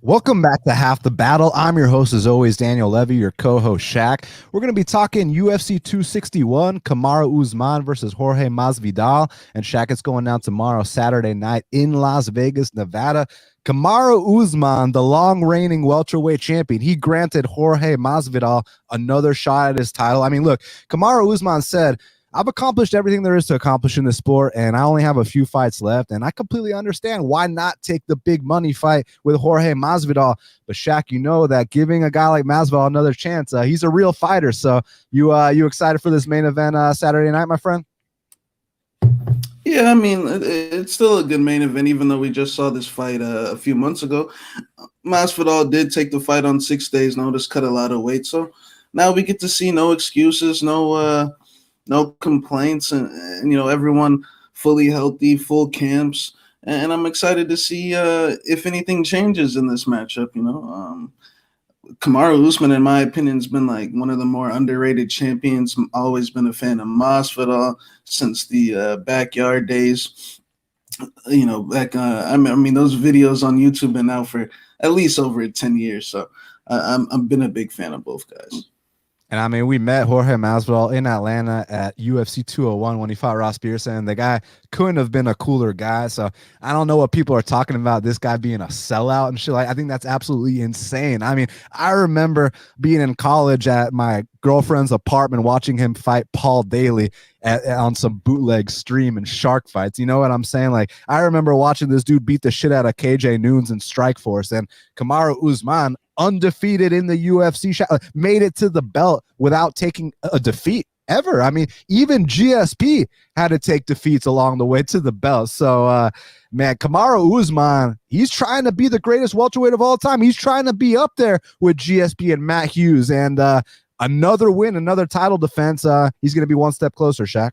Welcome back to Half the Battle. I'm your host, as always, Daniel Levy, your co-host, Shaq. We're going to be talking UFC 261, Kamaru Usman versus Jorge Masvidal. And Shaq, it's going down tomorrow, Saturday night in Las Vegas, Nevada. Kamaru Usman, the long-reigning welterweight champion, he granted Jorge Masvidal another shot at his title. I mean, look, Kamaru Usman said, I've accomplished everything there is to accomplish in this sport, and I only have a few fights left, and I completely understand why not take the big money fight with Jorge Masvidal. But Shaq, you know that giving a guy like Masvidal another chance, he's a real fighter. So you excited for this main event Saturday night, my friend? Yeah, I mean, it's still a good main event, even though we just saw this fight a few months ago. Masvidal did take the fight on 6 days' notice, cut a lot of weight, so now we get to see no excuses, no complaints, and everyone fully healthy, full camps, and I'm excited to see if anything changes in this matchup. Kamaru Usman, in my opinion, has been like one of the more underrated champions. Always been a fan of Masvidal since the backyard days. I mean, those videos on YouTube been out for at least over 10 years, so I've been a big fan of both guys. And I mean, we met Jorge Masvidal in Atlanta at UFC 201 when he fought Ross Pearson. The guy couldn't have been a cooler guy. So I don't know what people are talking about, this guy being a sellout and shit. Like, I think that's absolutely insane. I mean, I remember being in college at my girlfriend's apartment watching him fight Paul Daly on some bootleg stream and shark fights. You know what I'm saying? Like, I remember watching this dude beat the shit out of KJ Noons in Strikeforce, and Kamaru Usman, undefeated in the UFC, made it to the belt without taking a defeat ever. I mean, even GSP had to take defeats along the way to the belt. So, man, Kamaru Usman, he's trying to be the greatest welterweight of all time. He's trying to be up there with GSP and Matt Hughes. And another win, another title defense. He's going to be one step closer, Shaq.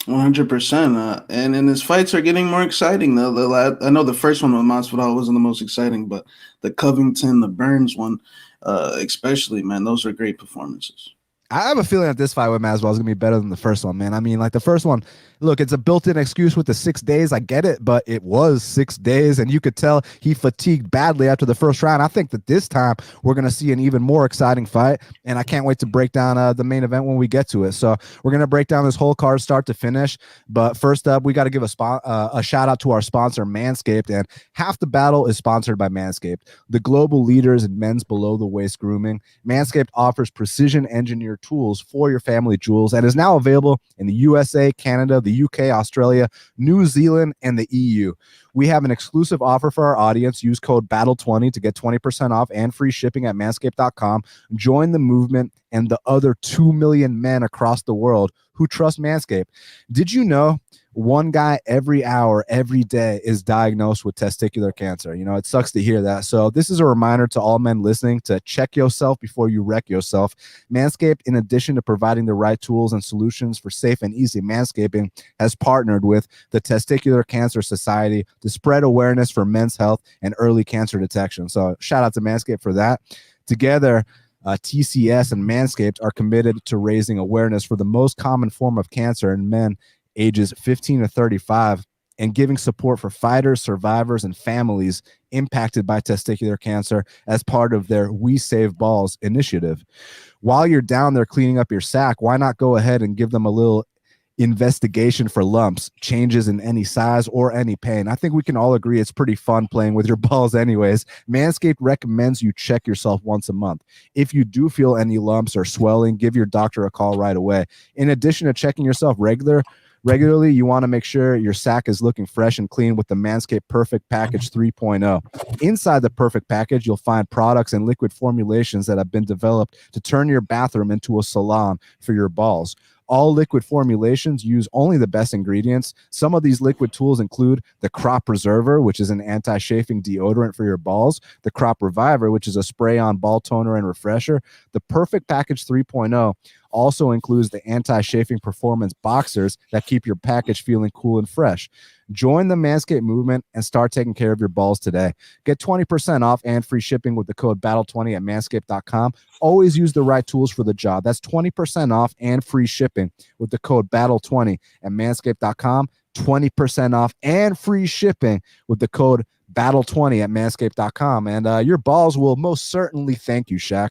100%. And his fights are getting more exciting. I know the first one with Masvidal wasn't the most exciting, but the Covington, the Burns one, especially, man, those are great performances. I have a feeling that this fight with Masvidal is going to be better than the first one, man. I mean, like the first one, look, it's a built-in excuse with the 6 days. I get it, but it was 6 days, and you could tell he fatigued badly after the first round. I think that this time we're going to see an even more exciting fight, and I can't wait to break down the main event when we get to it. So we're going to break down this whole card start to finish. But first up, we got to give a shout-out to our sponsor, Manscaped, and Half the Battle is sponsored by Manscaped, the global leaders in men's below-the-waist grooming. Manscaped offers precision-engineered tools for your family jewels and is now available in the USA, Canada, the UK, Australia, New Zealand, and the EU. We have an exclusive offer for our audience. Use code BATTLE20 to get 20% off and free shipping at manscaped.com. Join the movement and the other 2 million men across the world who trust Manscaped. Did you know one guy every hour, every day is diagnosed with testicular cancer? You know, it sucks to hear that. So this is a reminder to all men listening to check yourself before you wreck yourself. Manscaped, in addition to providing the right tools and solutions for safe and easy manscaping, has partnered with the Testicular Cancer Society to spread awareness for men's health and early cancer detection. So shout out to Manscaped for that. Together, TCS and Manscaped are committed to raising awareness for the most common form of cancer in men ages 15 to 35 and giving support for fighters, survivors, and families impacted by testicular cancer as part of their We Save Balls initiative. While you're down there cleaning up your sack, why not go ahead and give them a little investigation for lumps, changes in any size, or any pain? I think we can all agree it's pretty fun playing with your balls anyways. Manscaped recommends you check yourself once a month. If you do feel any lumps or swelling, give your doctor a call right away. In addition to checking yourself regularly, you want to make sure your sack is looking fresh and clean with the Manscaped Perfect Package 3.0. Inside the Perfect Package, you'll find products and liquid formulations that have been developed to turn your bathroom into a salon for your balls. All liquid formulations use only the best ingredients. Some of these liquid tools include the Crop Preserver, which is an anti-chafing deodorant for your balls, the Crop Reviver, which is a spray-on ball toner and refresher. The Perfect Package 3.0 also includes the anti-chafing performance boxers that keep your package feeling cool and fresh. Join the Manscaped movement and start taking care of your balls today. Get 20% off and free shipping with the code BATTLE20 at manscaped.com. Always use the right tools for the job. That's 20% off and free shipping with the code BATTLE20 at manscaped.com. 20% off and free shipping with the code battle20 at manscaped.com. And your balls will most certainly thank you, Shaq.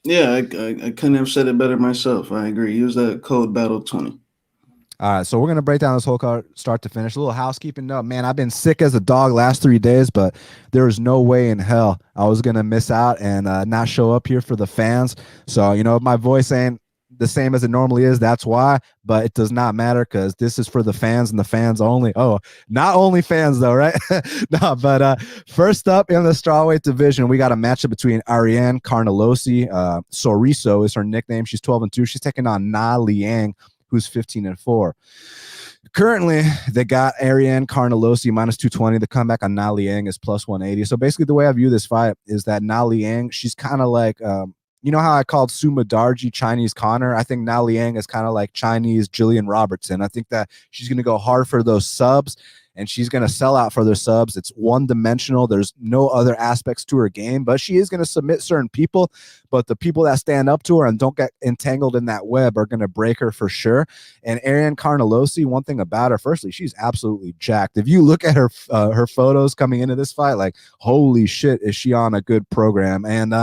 Yeah, I couldn't have said it better myself. I agree. Use that code battle20. All right, so we're gonna break down this whole card start to finish. A little housekeeping note, man. I've been sick as a dog last 3 days, but there is no way in hell I was gonna miss out and not show up here for the fans. So my voice ain't the same as it normally is. That's why, but it does not matter because this is for the fans and the fans only. Oh, not only fans though, right? No, but first up in the strawweight division, we got a matchup between Ariane Carnelossi. Soriso is her nickname. She's 12-2. She's taking on Liang, who's 15-4. Currently, they got Ariane Carnelossi minus 220. The comeback on Liang is plus 180. So basically, the way I view this fight is that Liang, she's kind of like, you know how I called Suma Darji Chinese Connor? I think Liang is kind of like Chinese Jillian Robertson. I think that she's going to go hard for those subs, and she's going to sell out for their subs. It's one-dimensional. There's no other aspects to her game, but she is going to submit certain people. But the people that stand up to her and don't get entangled in that web are going to break her for sure. And Ariane Carnelossi, one thing about her, firstly, she's absolutely jacked. If you look at her photos coming into this fight, like, holy shit, is she on a good program? And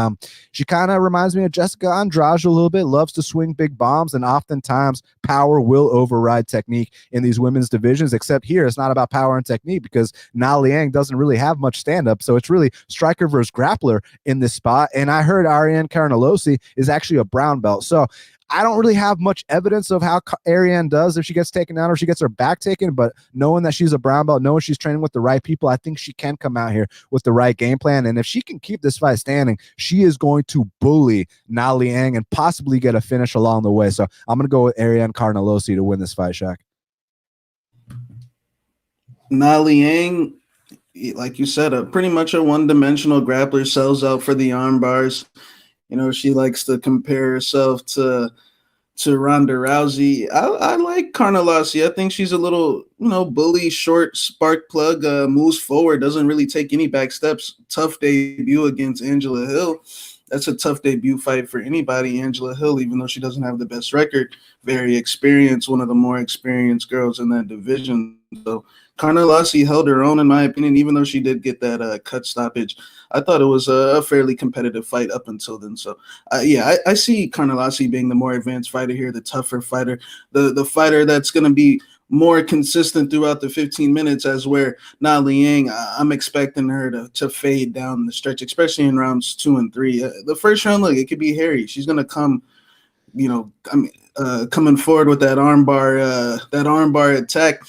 she kind of reminds me of Jessica Andrade a little bit, loves to swing big bombs, and oftentimes power will override technique in these women's divisions, except here it's not about power and technique because Liang doesn't really have much stand-up, so it's really striker versus grappler in this spot. And I heard Ariane Carnelossi is actually a brown belt, so I don't really have much evidence of how Ariane does if she gets taken out or she gets her back taken, but knowing that she's a brown belt, knowing she's training with the right people, I think she can come out here with the right game plan. And if she can keep this fight standing, she is going to bully Liang and possibly get a finish along the way. So I'm going to go with Ariane Carnelossi to win this fight, Shaq. Liang, like you said, pretty much a one-dimensional grappler, sells out for the arm bars. She likes to compare herself to Ronda Rousey. I like Carnelossi. I think she's a little, bully, short, spark plug, moves forward, doesn't really take any back steps. Tough debut against Angela Hill. That's a tough debut fight for anybody. Angela Hill, even though she doesn't have the best record, very experienced, one of the more experienced girls in that division. So Carnelossi held her own, in my opinion, even though she did get that cut stoppage. I thought it was a fairly competitive fight up until then. So, I see Carnelossi being the more advanced fighter here, the tougher fighter, the fighter that's going to be more consistent throughout the 15 minutes, as where Liang, I'm expecting her to fade down the stretch, especially in rounds 2 and 3. The first round, look, it could be hairy. She's going to come, coming forward with that armbar attack.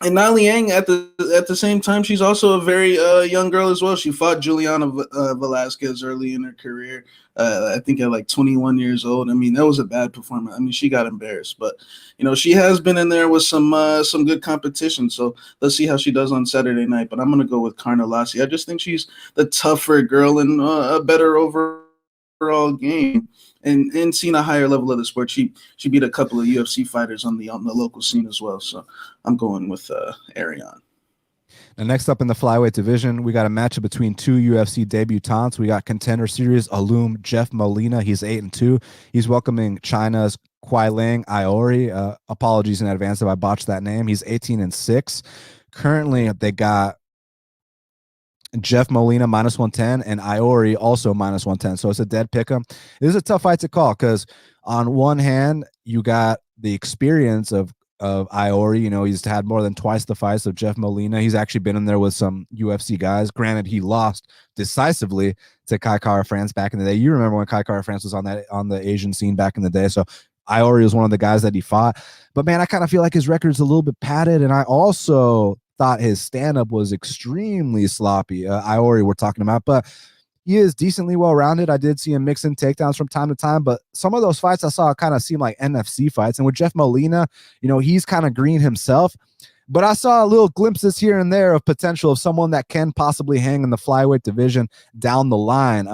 And Liang, at the same time, she's also a very young girl as well. She fought Juliana Velasquez early in her career, I think at like 21 years old. I mean, that was a bad performance. I mean, she got embarrassed. But, she has been in there with some good competition. So let's see how she does on Saturday night. But I'm going to go with Carnelossi. I just think she's the tougher girl and a better overall game. And seen a higher level of the sport. She beat a couple of UFC fighters on the local scene as well. So I'm going with Ariane. Now, next up in the flyweight division, we got a matchup between two UFC debutantes. We got Contender Series alum Jeff Molina. He's 8-2. He's welcoming China's Qileng Aori. Apologies in advance if I botched that name. He's 18-6. Currently, they got Jeff Molina minus 110 and Aori also minus 110. So it's a dead pick'em. This is a tough fight to call because on one hand, you got the experience of Aori. He's had more than twice the fights of Jeff Molina. He's actually been in there with some UFC guys. Granted, he lost decisively to Kai Kara France back in the day. You remember when Kai Kara France was on the Asian scene back in the day. So Aori was one of the guys that he fought. But man, I kind of feel like his record's a little bit padded, and I also thought his stand-up was extremely sloppy. Aori we're talking about, but he is decently well-rounded. I did see him mixing takedowns from time to time, but some of those fights I saw kind of seem like NFC fights. And with Jeff Molina, he's kind of green himself, but I saw little glimpses here and there of potential of someone that can possibly hang in the flyweight division down the line.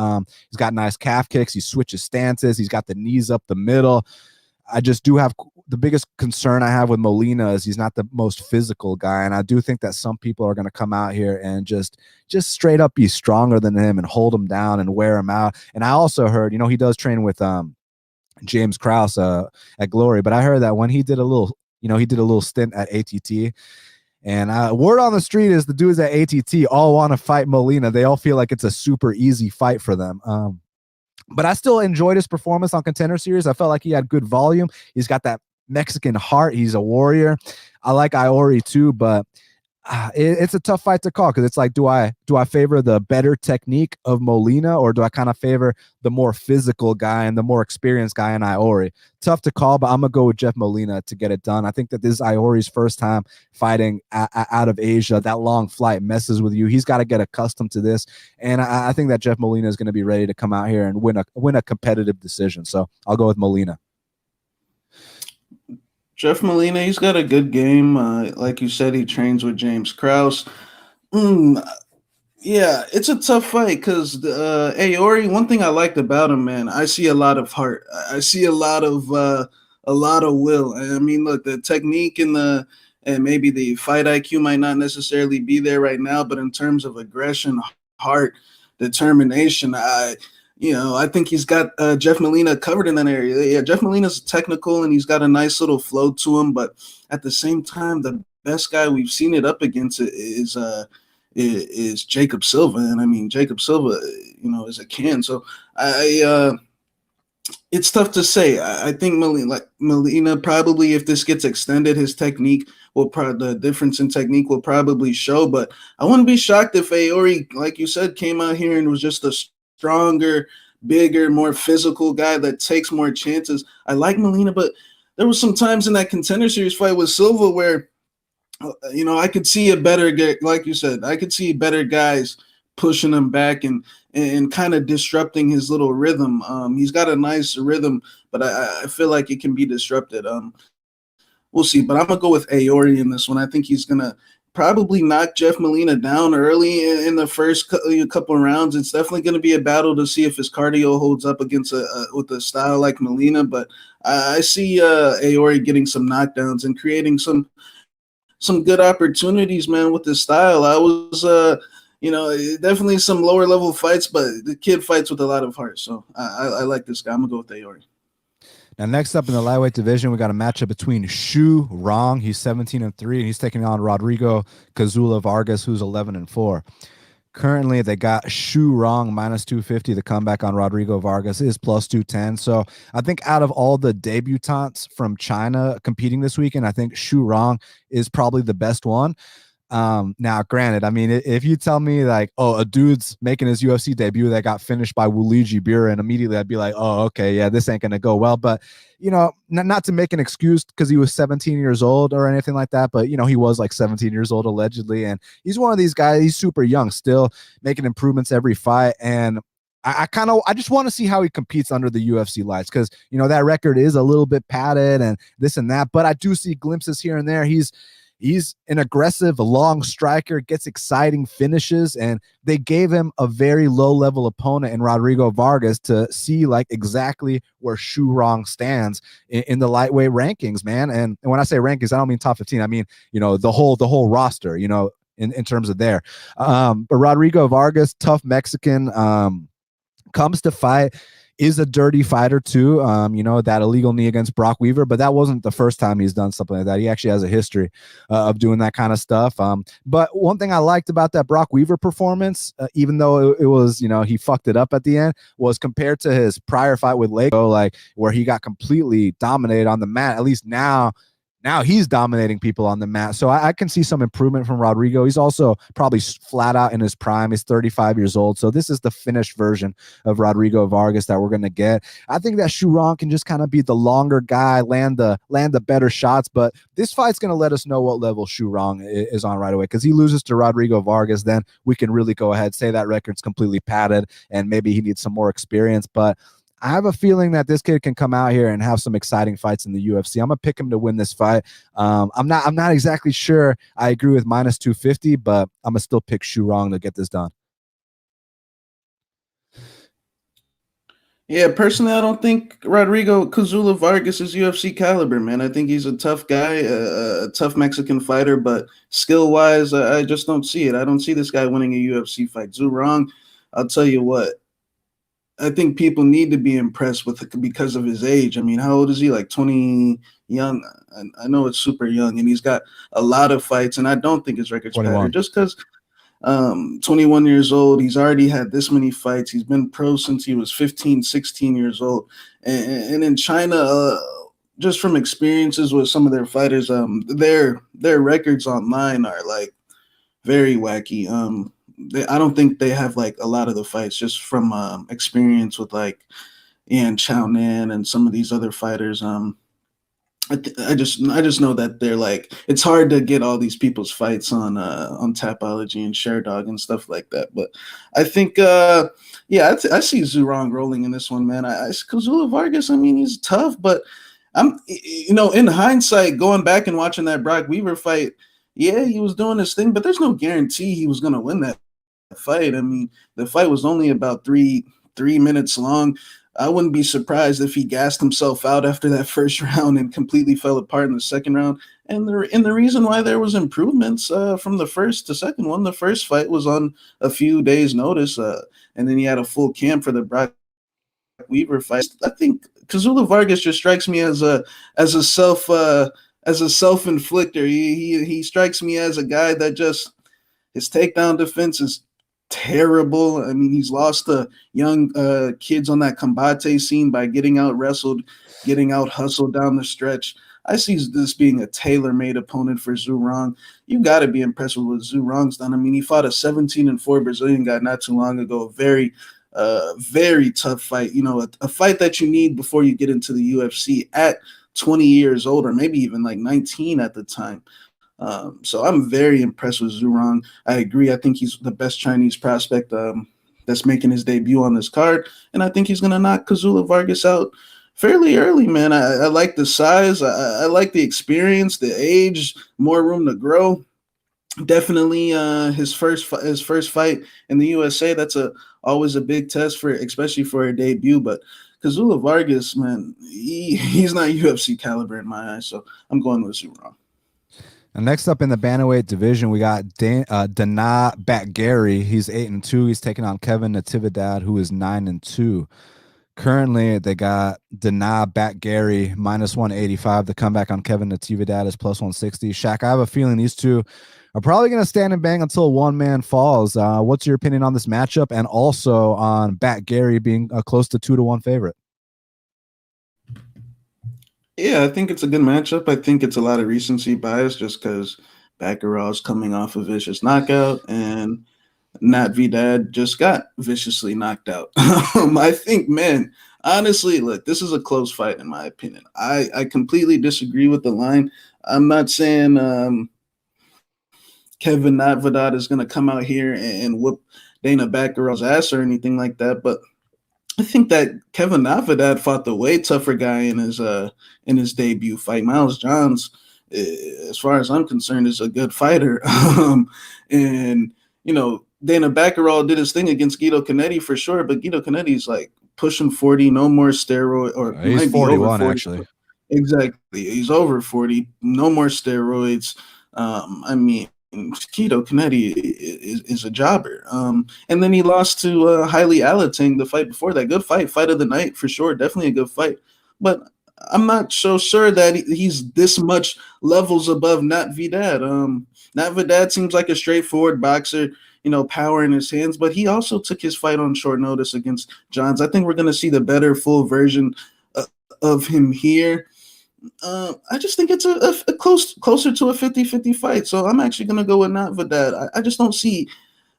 He's got nice calf kicks. He switches stances. He's got the knees up the middle. I just do have the biggest concern I have with Molina is he's not the most physical guy. And I do think that some people are going to come out here and just straight up be stronger than him and hold him down and wear him out. And I also heard, he does train with James Krause at Glory, but I heard that when he did a little stint at ATT, And word on the street is the dudes at ATT all want to fight Molina. They all feel like it's a super easy fight for them. But I still enjoyed his performance on Contender Series. I felt like he had good volume. He's got that Mexican heart. He's a warrior. I like Aori too, but it's a tough fight to call because it's like, do I favor the better technique of Molina, or do I kind of favor the more physical guy and the more experienced guy in Aori? Tough to call, but I'm gonna go with Jeff Molina to get it done. I think that this is Aori's first time fighting out of Asia. That long flight messes with you. He's got to get accustomed to this, and I think that Jeff Molina is going to be ready to come out here and win a competitive decision. So I'll go with Molina. Jeff Molina, he's got a good game. Like you said, he trains with James Krause. Yeah, it's a tough fight because Aori. One thing I liked about him, man, I see a lot of heart. I see a lot of will. I mean, look, the technique and maybe the fight IQ might not necessarily be there right now, but in terms of aggression, heart, determination, I think he's got Jeff Molina covered in that area. Yeah, Jeff Molina's technical and he's got a nice little flow to him, but at the same time, the best guy we've seen it up against is Jacob Silva, and I mean Jacob Silva, is a can. So it's tough to say. I think Molina probably, if this gets extended, his technique the difference in technique will probably show. But I wouldn't be shocked if Aori, like you said, came out here and was just a stronger, bigger, more physical guy that takes more chances. I like Molina, but there was some times in that Contender Series fight with Silva where, I could see like you said, I could see better guys pushing him back and kind of disrupting his little rhythm. He's got a nice rhythm, but I feel like it can be disrupted. We'll see, but I'm going to go with Aori in this one. I think he's going to probably knock Jeff Molina down early in the first couple of rounds. It's definitely going to be a battle to see if his cardio holds up against with a style like Molina, but I see Aori getting some knockdowns and creating some good opportunities, man, with this style. I was, definitely some lower level fights, but the kid fights with a lot of heart. So I like this guy. I'm going to go with Aori. Now, next up in the lightweight division, we got a matchup between Shu Rong. He's 17-3, and he's taking on Rodrigo Cazula Vargas, who's 11-4. Currently, they got Shu Rong minus 250. The comeback on Rodrigo Vargas is plus 210. So I think out of all the debutantes from China competing this weekend, I think Shu Rong is probably the best one. Now, granted, I mean, if you tell me like, oh, a dude's making his UFC debut that got finished by Wuliji Buren, immediately I'd be like, oh, okay, yeah, this ain't gonna go well. But not to make an excuse because he was 17 years old or anything like that, but he was like 17 years old allegedly, and he's one of these guys. He's super young, still making improvements every fight, and I just want to see how he competes under the UFC lights because that record is a little bit padded and this and that, but I do see glimpses here and there. He's an aggressive, long striker, gets exciting finishes, and they gave him a very low-level opponent in Rodrigo Vargas to see like exactly where Shu Rong stands in the lightweight rankings, man. And when I say rankings, I don't mean top 15. I mean, the whole roster, in terms of there. But Rodrigo Vargas, tough Mexican, comes to fight. Is a dirty fighter too, that illegal knee against Brock Weaver, but that wasn't the first time he's done something like that. He actually has a history of doing that kind of stuff. But one thing I liked about that Brock Weaver performance, even though it was, he fucked it up at the end, was compared to his prior fight with Lego, like where he got completely dominated on the mat. At least now he's dominating people on the mat. So I can see some improvement from Rodrigo. He's also probably flat out in his prime. He's 35 years old. So this is the finished version of Rodrigo Vargas that we're going to get. I think that Shu Rong can just kind of be the longer guy, land the better shots. But this fight's going to let us know what level Shu Rong is on right away. Because he loses to Rodrigo Vargas, then we can really go ahead, say that record's completely padded, and maybe he needs some more experience. But I have a feeling that this kid can come out here and have some exciting fights in the UFC. I'm gonna pick him to win this fight. I'm not exactly sure I agree with minus 250, but I'm gonna still pick Shu Rong to get this done. Yeah, personally, I don't think Rodrigo Cazula Vargas is UFC caliber, man. I think he's a tough guy, a tough Mexican fighter, but skill-wise, I just don't see it. I don't see this guy winning a UFC fight. Zhu Rong, I'll tell you what. I think people need to be impressed with it because of his age. I mean, how old is he? Like 20 young. I know it's super young, and he's got a lot of fights, and I don't think his record's better 21. just because 21 years old. He's already had this many fights. He's been pro since he was 15, 16 years old. And in China, just from experiences with some of their fighters, their records online are like very wacky. I don't think they have like a lot of the fights just from experience with like Ian Chao-Nan and some of these other fighters. I just know that they're like, it's hard to get all these people's fights on Tapology and ShareDog and stuff like that. But I think I see Zurong rolling in this one, man. Kazula Vargas, I mean, he's tough, but in hindsight, going back and watching that Brock Weaver fight, yeah, he was doing his thing, but there's no guarantee he was gonna win that fight. I mean, the fight was only about three minutes long. I wouldn't be surprised if he gassed himself out after that first round and completely fell apart in the second round. And the reason why there was improvements from the first to second one, the first fight was on a few days' notice, and then he had a full camp for the Brock Weaver fight. I think Kazula Vargas just strikes me as a self-inflictor. He strikes me as a guy that just, his takedown defense is terrible. I mean, he's lost the young kids on that combate scene by getting out wrestled, getting out hustled down the stretch. I see this being a tailor-made opponent for Zurong. You got to be impressed with what Zurong's done. I mean, he fought a 17-4 Brazilian guy not too long ago. Very tough fight. You know, a fight that you need before you get into the UFC at 20 years old, or maybe even like 19 at the time. So I'm very impressed with Zurong. I agree. I think he's the best Chinese prospect that's making his debut on this card, and I think he's going to knock Kazula Vargas out fairly early, man. I like the size. I like the experience, the age, more room to grow. Definitely his first fight in the USA. That's always a big test especially for a debut. But Kazula Vargas, man, he's not UFC caliber in my eyes. So I'm going with Zurong. And next up in the bantamweight division, we got Danaa Batgerel. He's 8-2. He's taking on Kevin Natividad, who is 9-2. Currently, they got Danaa Batgerel -185. The comeback on Kevin Natividad is +160. Shaq, I have a feeling these two are probably going to stand and bang until one man falls. What's your opinion on this matchup, and also on Batgerel being a close to 2-1 favorite? Yeah, I think it's a good matchup. I think it's a lot of recency bias just because Batgerel is coming off a vicious knockout, and Natividad just got viciously knocked out. I think, man, honestly, look, this is a close fight in my opinion. I completely disagree with the line. I'm not saying Kevin Natividad is going to come out here and whoop Dana Batgerel's ass or anything like that, but I think that Kevin Natividad fought the way tougher guy in his debut fight. Miles Johns, as far as I'm concerned, is a good fighter. And you know, Dana Batgerel did his thing against Guido Connelly for sure, but Guido Connelly's like pushing 40, no more steroid, or he's 41 actually. Exactly, he's over 40, no more steroids. I mean, Guido Connelly is a jobber. And then he lost to Haile Alateng the fight before that. Good fight of the night for sure. Definitely a good fight. But I'm not so sure that he's this much levels above Natividad. Natividad seems like a straightforward boxer, you know, power in his hands, but he also took his fight on short notice against Johns. I think we're going to see the better full version of him here. I just think it's a closer to a 50-50 fight. So I'm actually going to go with Natividad. I just don't see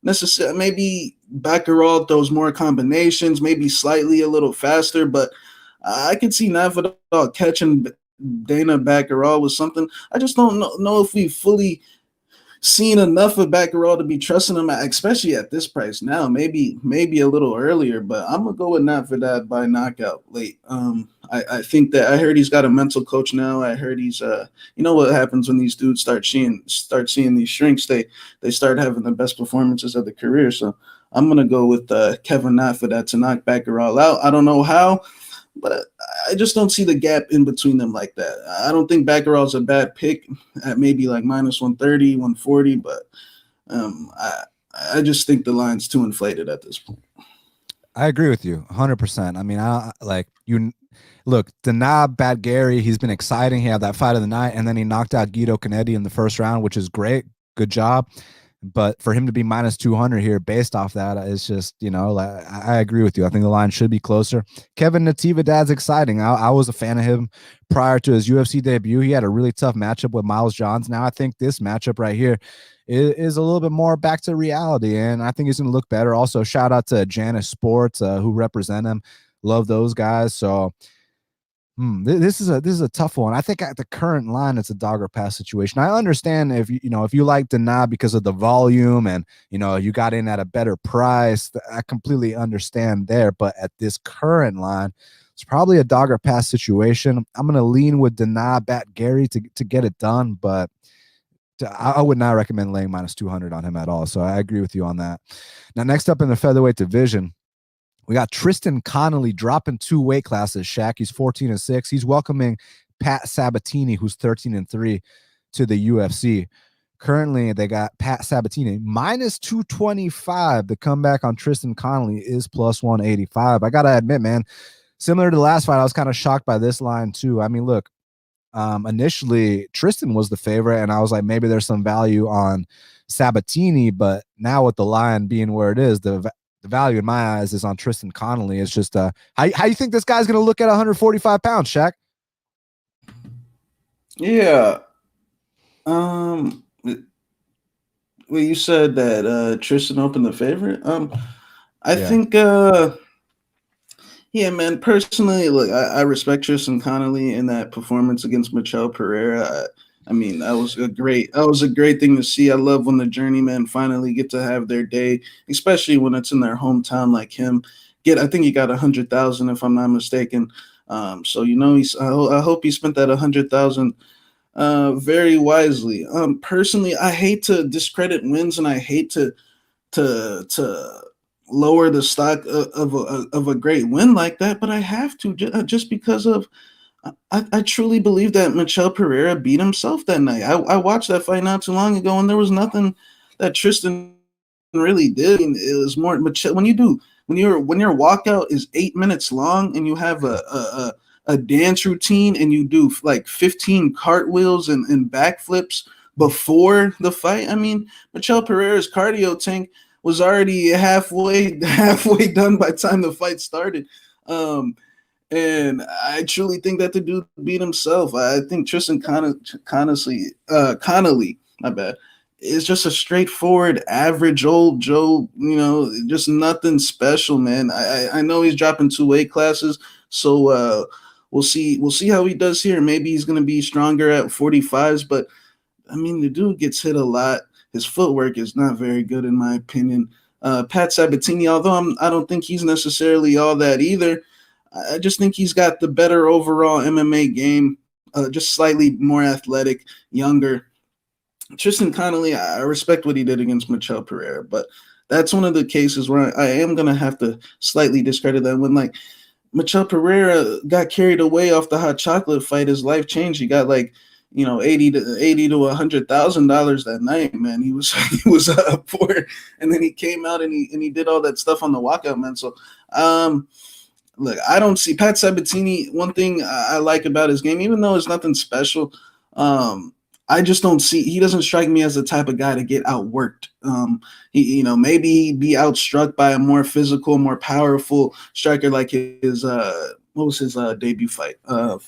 necessarily, maybe Batgerel throws more combinations, maybe slightly a little faster, but I could see Natividad catching Dana Batgerel with something. I just don't know if we fully seen enough of Batgerel to be trusting him, especially at this price now. Maybe a little earlier, but I'm gonna go with Natividad by knockout late. I think that I heard he's got a mental coach now. I heard he's you know what happens when these dudes start seeing these shrinks, they start having the best performances of their career. So I'm gonna go with Kevin Natividad to knock Batgerel out. I don't know how, but I just don't see the gap in between them like that. I don't think Batgerel's a bad pick at maybe like -130, 140, but I just think the line's too inflated at this point. I agree with you 100%. I mean, I like you. Look, Danaa Batgerel, he's been exciting. He had that fight of the night, and then he knocked out Guido Canetti in the first round, which is great. Good job. But for him to be minus 200 here based off that is just, like, I agree with you. I think the line should be closer. Kevin Natividad's exciting. I was a fan of him prior to his UFC debut. He had a really tough matchup with Miles Johns. Now I think this matchup right here is a little bit more back to reality, and I think he's going to look better. Also, shout out to Janus Sports who represent him. Love those guys. So this is a tough one. I think at the current line, it's a dog or pass situation. I understand if you like Danaa because of the volume and you got in at a better price. I completely understand there, but at this current line, it's probably a dog or pass situation. I'm gonna lean with Danaa Batgerel to get it done, but I would not recommend laying minus 200 on him at all. So I agree with you on that. Now, next up in the featherweight division, we got Tristan Connelly dropping 2 weight classes. Shaq, he's 14-6. He's welcoming Pat Sabatini, who's 13-3, to the UFC. Currently, they got Pat Sabatini minus 225. The comeback on Tristan Connelly is plus 185. I gotta admit, man, similar to the last fight, I was kind of shocked by this line too. I mean, look, initially Tristan was the favorite, and I was like, maybe there's some value on Sabatini, but now with the line being where it is, the value in my eyes is on Tristan Connelly. It's just how you think this guy's going to look at 145 pounds, Shaq? Yeah. Well, you said that Tristan opened the favorite. I think yeah, man, personally, look, I respect Tristan Connelly in that performance against Michel Pereira. I mean, that was a great thing to see. I love when the journeymen finally get to have their day, especially when it's in their hometown like him. I think he got 100,000 if I'm not mistaken. So I hope he spent that 100,000 very wisely. Personally, I hate to discredit wins, and I hate to lower the stock of a great win like that, but I have to just because of. I truly believe that Michel Pereira beat himself that night. I watched that fight not too long ago, and there was nothing that Tristan really did. It was more Michel. When your walkout is 8 minutes long, and you have a dance routine, and you do like 15 cartwheels and backflips before the fight. I mean, Michel Pereira's cardio tank was already halfway done by the time the fight started. And I truly think that the dude beat himself. I think Tristan Connelly, my bad, is just a straightforward, average old Joe. Just nothing special, man. I know he's dropping 2 weight classes, so we'll see how he does here. Maybe he's gonna be stronger at 45s, but I mean, the dude gets hit a lot. His footwork is not very good, in my opinion. Pat Sabatini, although I don't think he's necessarily all that either. I just think he's got the better overall MMA game, just slightly more athletic, younger. Tristan Connelly, I respect what he did against Michel Pereira, but that's one of the cases where I am going to have to slightly discredit that. When like Michel Pereira got carried away off the hot chocolate fight, his life changed. He got like, $80 to $100,000 that night, man. He was poor, and then he came out and he did all that stuff on the walkout, man. So, look, I don't see Pat Sabatini. One thing I like about his game, even though it's nothing special, I just don't see. He doesn't strike me as the type of guy to get outworked. Maybe he'd be outstruck by a more physical, more powerful striker like his. What was his debut fight? But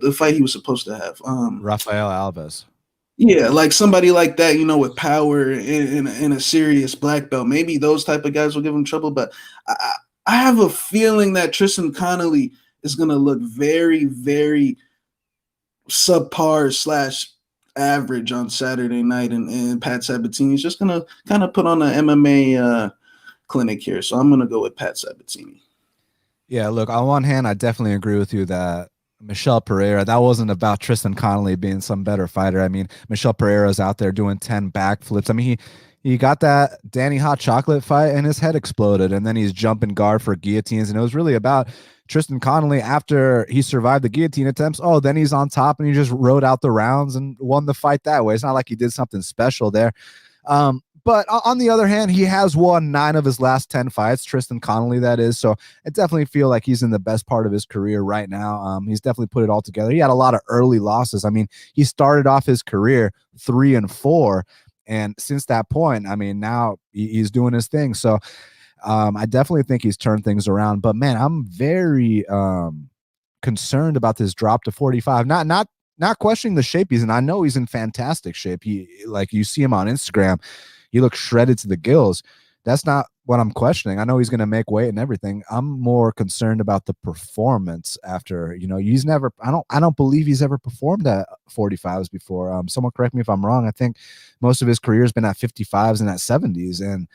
the fight he was supposed to have. Rafael Alves. Yeah, like somebody like that, with power in a serious black belt. Maybe those type of guys will give him trouble, but I have a feeling that Tristan Connelly is going to look very, very subpar / average on Saturday night, and Pat Sabatini is just going to kind of put on an MMA clinic here. So I'm going to go with Pat Sabatini. Yeah, look, on one hand, I definitely agree with you that Michel Pereira, that wasn't about Tristan Connelly being some better fighter. I mean, Michel Pereira's out there doing 10 backflips. I mean, he got that Danny Hot Chocolate fight and his head exploded, and then he's jumping guard for guillotines, and it was really about Tristan Connelly after he survived the guillotine attempts. Oh, then he's on top and he just rode out the rounds and won the fight that way. It's not like he did something special there. But on the other hand, he has won 9 of his last 10 fights, Tristan Connelly, that is. So I definitely feel like he's in the best part of his career right now. He's definitely put it all together. He had a lot of early losses. I mean, he started off his career 3-4. And since that point, I mean, now he's doing his thing. So I definitely think he's turned things around. But, man, I'm very concerned about this drop to 45. Not questioning the shape he's in. I know he's in fantastic shape. He, like, you see him on Instagram, he looks shredded to the gills. That's not what I'm questioning. I know he's going to make weight and everything. I'm more concerned about the performance after, he's never, I don't believe he's ever performed at 45s before. Someone correct me if I'm wrong. I think most of his career has been at 55s and at 70s. And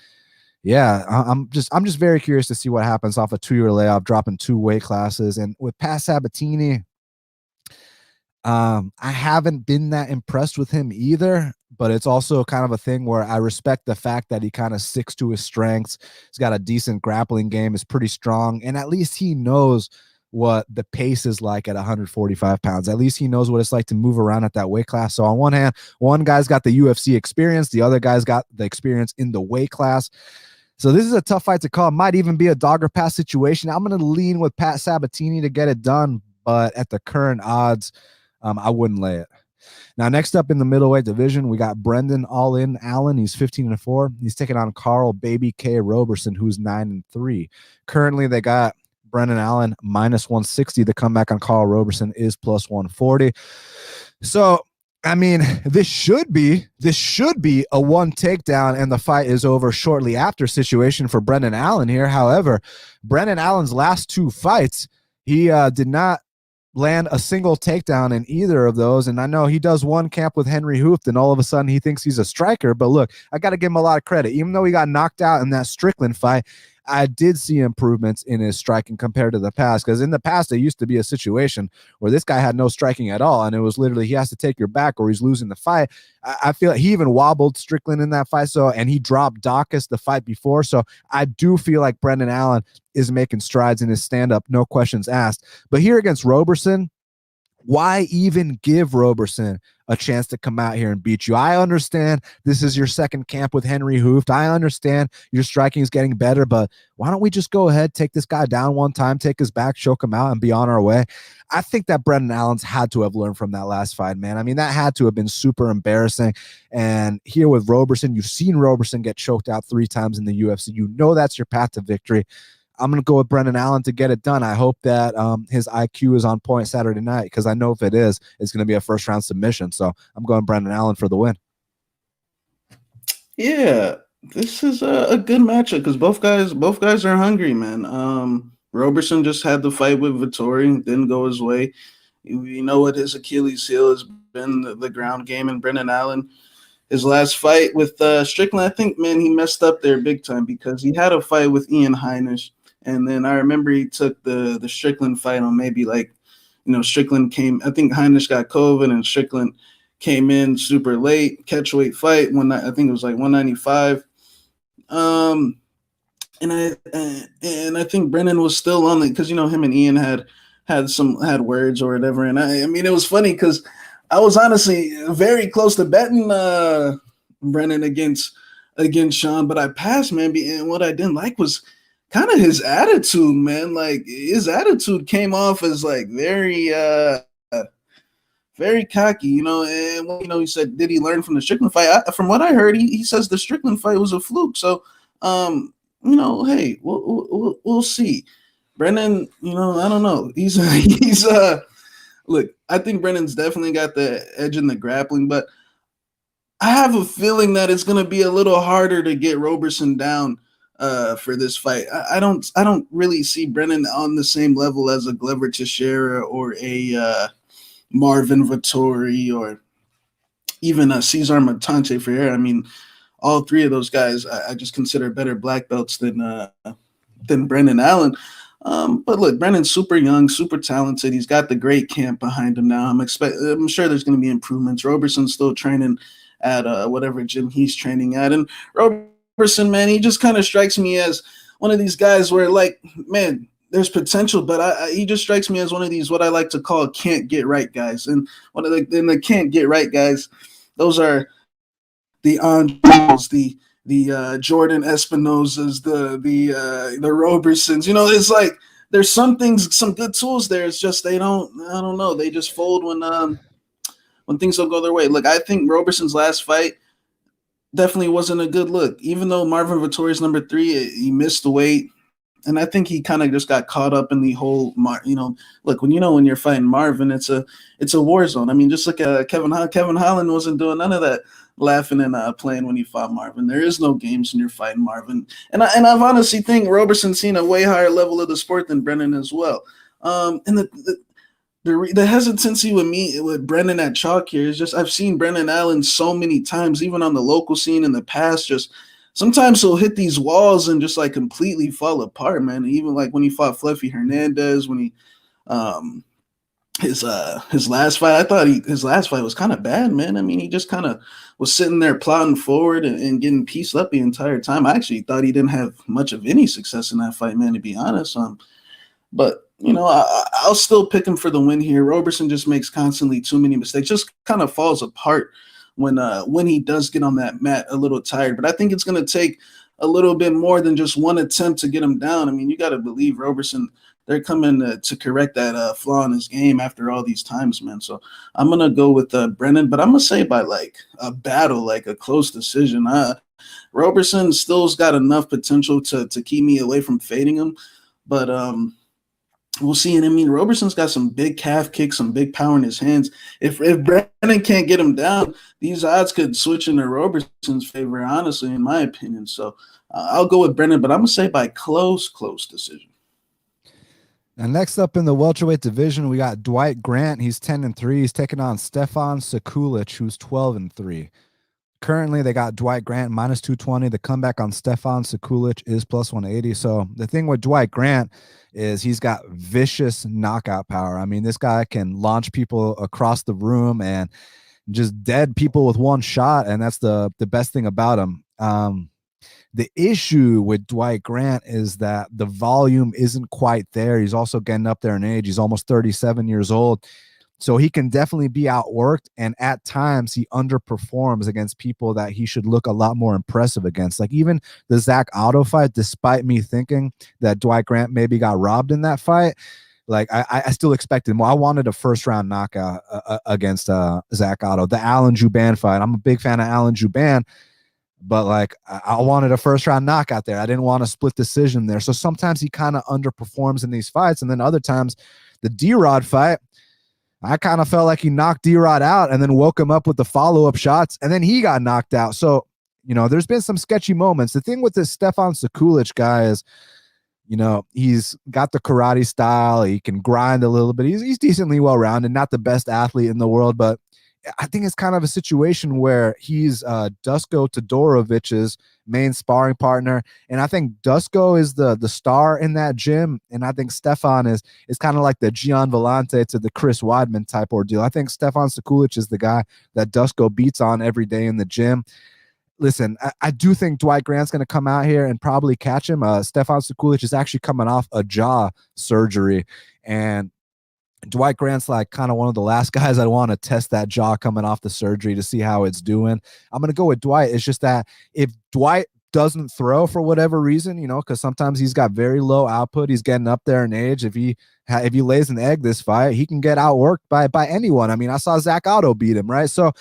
yeah, I'm just very curious to see what happens off a 2-year layoff, dropping 2 weight classes. And with Pat Sabatini, I haven't been that impressed with him either, but it's also kind of a thing where I respect the fact that he kind of sticks to his strengths. He's got a decent grappling game, is pretty strong, and at least he knows what the pace is like at 145 pounds. At least he knows what it's like to move around at that weight class. So on one hand, one guy's got the UFC experience, the other guy's got the experience in the weight class. So this is a tough fight to call. It might even be a dog or pass situation. I'm going to lean with Pat Sabatini to get it done, but at the current odds, I wouldn't lay it. Now, next up in the middleweight division, we got Brendan All-In Allen. He's 15-4. He's taking on Karl Baby K Roberson, who's 9-3. Currently, they got Brendan Allen -160. The comeback on Karl Roberson is +140. So, I mean, this should be a 1 takedown and the fight is over shortly after situation for Brendan Allen here. However, Brendan Allen's last 2 fights, he did not land a single takedown in either of those. And I know he does one camp with Henry Hooft and all of a sudden he thinks he's a striker. But look, I got to give him a lot of credit. Even though he got knocked out in that Strickland fight, I did see improvements in his striking compared to the past, because in the past it used to be a situation where this guy had no striking at all, and it was literally he has to take your back or he's losing the fight. I feel like he even wobbled Strickland in that fight, and he dropped Dawkins the fight before. So I do feel like Brendan Allen is making strides in his stand-up, no questions asked. But here against Roberson, why even give Roberson a chance to come out here and beat you? I understand this is your second camp with Henry Hooft. I understand your striking is getting better, but why don't we just go ahead, take this guy down one time, take his back, choke him out, and be on our way? I think that Brendan Allen's had to have learned from that last fight, man. I mean, that had to have been super embarrassing. And here with Roberson, you've seen Roberson get choked out 3 times in the UFC. You know that's your path to victory. I'm going to go with Brendan Allen to get it done. I hope that his IQ is on point Saturday night, because I know if it is, it's going to be a first-round submission. So I'm going Brendan Allen for the win. Yeah, this is a good matchup because both guys are hungry, man. Roberson just had the fight with Vettori, didn't go his way. You know what his Achilles heel has been, the ground game, and Brendan Allen, his last fight with Strickland, I think, man, he messed up there big time because he had a fight with Ian Heinisch. And then I remember he took the Strickland fight on maybe Strickland came, I think Heinisch got COVID and Strickland came in super late, catchweight fight, I think it was like 195. And I think Brendan was still on it because, him and Ian had words or whatever. And I mean, it was funny because I was honestly very close to betting Brendan against Sean, but I passed, man. And what I didn't like was kind of his attitude, man. Like his attitude came off as like very cocky, and he said, did he learn from the Strickland fight? From what I heard, he says the Strickland fight was a fluke. So hey, we'll see. Brendan, I don't know. He's look, I think Brendan's definitely got the edge in the grappling, but I have a feeling that it's going to be a little harder to get Roberson down for this fight. I don't really see Brendan on the same level as a Glover Teixeira or a Marvin Vettori or even a Cesar Matante Ferreira. I mean, all 3 of those guys I just consider better black belts than Brendan Allen. But look, Brendan's super young, super talented. He's got the great camp behind him now. I'm sure there's going to be improvements. Roberson's still training at whatever gym he's training at, and Roberson, man, he just kind of strikes me as one of these guys where, like, man, there's potential, but he just strikes me as one of these what I like to call can't get right guys. And one of the can't get right guys, those are the Andres, the Jordan Espinosas, the Robersons. You know, it's like there's some things, some good tools there. It's just I don't know. They just fold when things don't go their way. Look, I think Roberson's last fight definitely wasn't a good look. Even though Marvin Vettori's number 3, he missed the weight. And I think he kind of just got caught up in the whole, look, when you're fighting Marvin, it's a war zone. I mean, just look at Kevin Holland wasn't doing none of that laughing and playing when he fought Marvin. There is no games when you're fighting Marvin. And I've honestly think Roberson's seen a way higher level of the sport than Brennan as well. And the hesitancy with Brennan at chalk here is just I've seen Brennan Allen so many times, even on the local scene in the past, just sometimes he'll hit these walls and just like completely fall apart, man. Even like when he fought Fluffy Hernandez, when he his last fight, I thought his last fight was kind of bad, man. I mean, he just kind of was sitting there plotting forward and getting pieced up the entire time. I actually thought he didn't have much of any success in that fight, man, to be honest. But I'll still pick him for the win here. Roberson just makes constantly too many mistakes, just kind of falls apart when he does get on that mat a little tired. But I think it's going to take a little bit more than just one attempt to get him down. I mean, you got to believe Roberson, they're coming to correct that flaw in his game after all these times, man. So I'm going to go with Brennan, but I'm going to say by like a battle, like a close decision. Roberson still's got enough potential to keep me away from fading him, but we'll see. And I mean, Roberson's got some big calf kicks, some big power in his hands. If Brennan can't get him down, these odds could switch into Roberson's favor, honestly, in my opinion. So I'll go with Brennan, but I'm going to say by close decision. And next up in the welterweight division, we got Dwight Grant. He's 10-3. He's taking on Stefan Sekulic, who's 12-3. Currently, they got Dwight Grant minus 220. The comeback on Stefan Sekulic is plus 180. So the thing with Dwight Grant is he's got vicious knockout power. I mean, this guy can launch people across the room and just dead people with one shot, and that's the best thing about him. The issue with Dwight Grant is that the volume isn't quite there. He's also getting up there in age. He's almost 37 years old. So he can definitely be outworked, and at times he underperforms against people that he should look a lot more impressive against. Like even the Zach Otto fight, despite me thinking that Dwight Grant maybe got robbed in that fight, like I still expected more. I wanted a first-round knockout against Zach Otto. The Alan Jouban fight, I'm a big fan of Alan Jouban, but like I wanted a first-round knockout there. I didn't want a split decision there. So sometimes he kind of underperforms in these fights, and then other times the D-Rod fight, I kind of felt like he knocked D-Rod out and then woke him up with the follow-up shots, and then he got knocked out. So, there's been some sketchy moments. The thing with this Stefan Sekulic guy is, he's got the karate style. He can grind a little bit. He's decently well-rounded, not the best athlete in the world, but I think it's kind of a situation where he's Dusko Todorovic's main sparring partner, and I think Dusko is the star in that gym, and I think Stefan is kind of like the Gian Vellante to the Chris Weidman type ordeal. I think Stefan Sekulic is the guy that Dusko beats on every day in the gym. Listen, I do think Dwight Grant's going to come out here and probably catch him. Stefan Sekulic is actually coming off a jaw surgery, and Dwight Grant's like kind of one of the last guys I want to test that jaw coming off the surgery to see how it's doing. I'm going to go with Dwight. It's just that if Dwight doesn't throw for whatever reason, because sometimes he's got very low output, he's getting up there in age. If he lays an egg this fight, he can get outworked by anyone. I mean, I saw Zach Otto beat him, right? So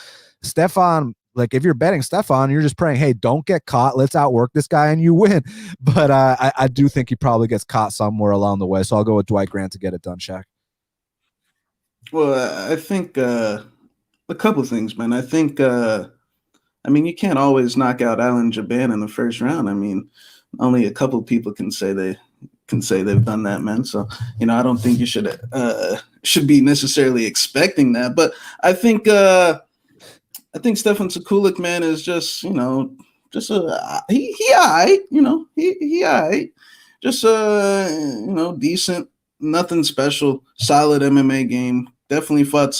Stefan, like if you're betting Stefan, you're just praying, hey, don't get caught. Let's outwork this guy and you win. But I do think he probably gets caught somewhere along the way. So I'll go with Dwight Grant to get it done, Shaq. Well, I think a couple of things, man. I think, you can't always knock out Alan Jouban in the first round. I mean, only a couple of people can say they've done that, man. So, I don't think you should be necessarily expecting that. But I think Stefan Sekulic, man, is just, he all right, he all right. Just, decent, nothing special, solid MMA game. Definitely fought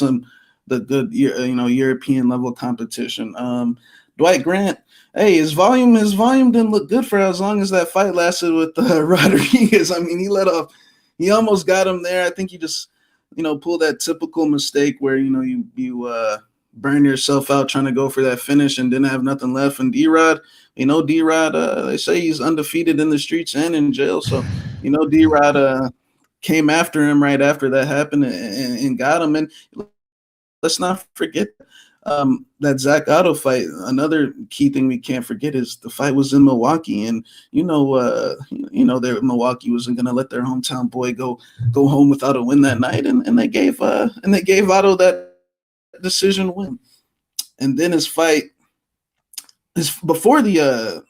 the good, European level competition. Dwight Grant, hey, his volume didn't look good for as long as that fight lasted with Rodriguez. I mean, he almost got him there. I think he just, pulled that typical mistake where, you burn yourself out trying to go for that finish and didn't have nothing left. And D-Rod, D-Rod, they say he's undefeated in the streets and in jail. So, D-Rod came after him right after that happened and got him. And let's not forget that Zach Otto fight. Another key thing we can't forget is the fight was in Milwaukee, and Milwaukee wasn't going to let their hometown boy go home without a win that night, and they gave Otto that decision win. And then his fight is before the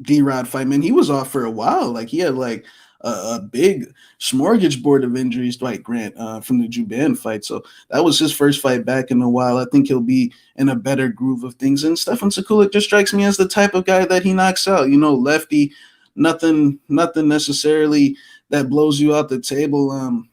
D-Rod fight, man, he was off for a while. Like he had like a big smorgasbord of injuries, Dwight Grant, from the Juban fight. So that was his first fight back in a while. I think he'll be in a better groove of things. And Stefan Sekulic just strikes me as the type of guy that he knocks out. Lefty, nothing necessarily that blows you out the table.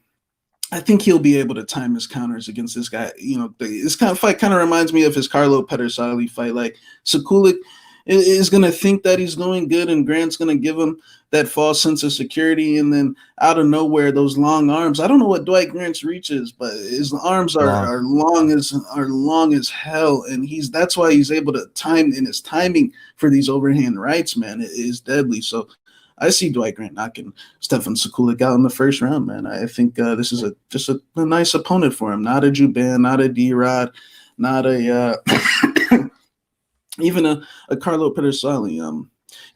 I think he'll be able to time his counters against this guy. This kind of fight kind of reminds me of his Carlo Pedersoli fight. Like Sekulic is going to think that he's doing good, and Grant's going to give him that false sense of security, and then out of nowhere, those long arms. I don't know what Dwight Grant's reach is, but his arms are long as hell, and that's why he's able to time, and his timing for these overhand rights, man, is deadly. So I see Dwight Grant knocking Stefan Sekulic out in the first round, man. I think this is just a nice opponent for him. Not a Juban, not a D-Rod, not a even a Carlo Pedersoli.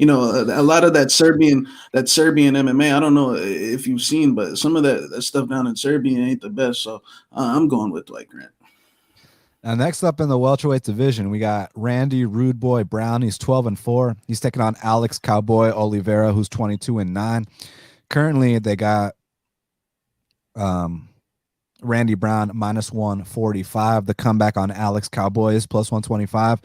A lot of that Serbian MMA. I don't know if you've seen, but some of that stuff down in Serbia ain't the best. So I'm going with Dwight Grant. Now, next up in the welterweight division, we got Randy Rude Boy Brown. He's 12-4. He's taking on Alex Cowboy Oliveira, who's 22-9. Currently, they got Randy Brown -145. The comeback on Alex Cowboy is +125.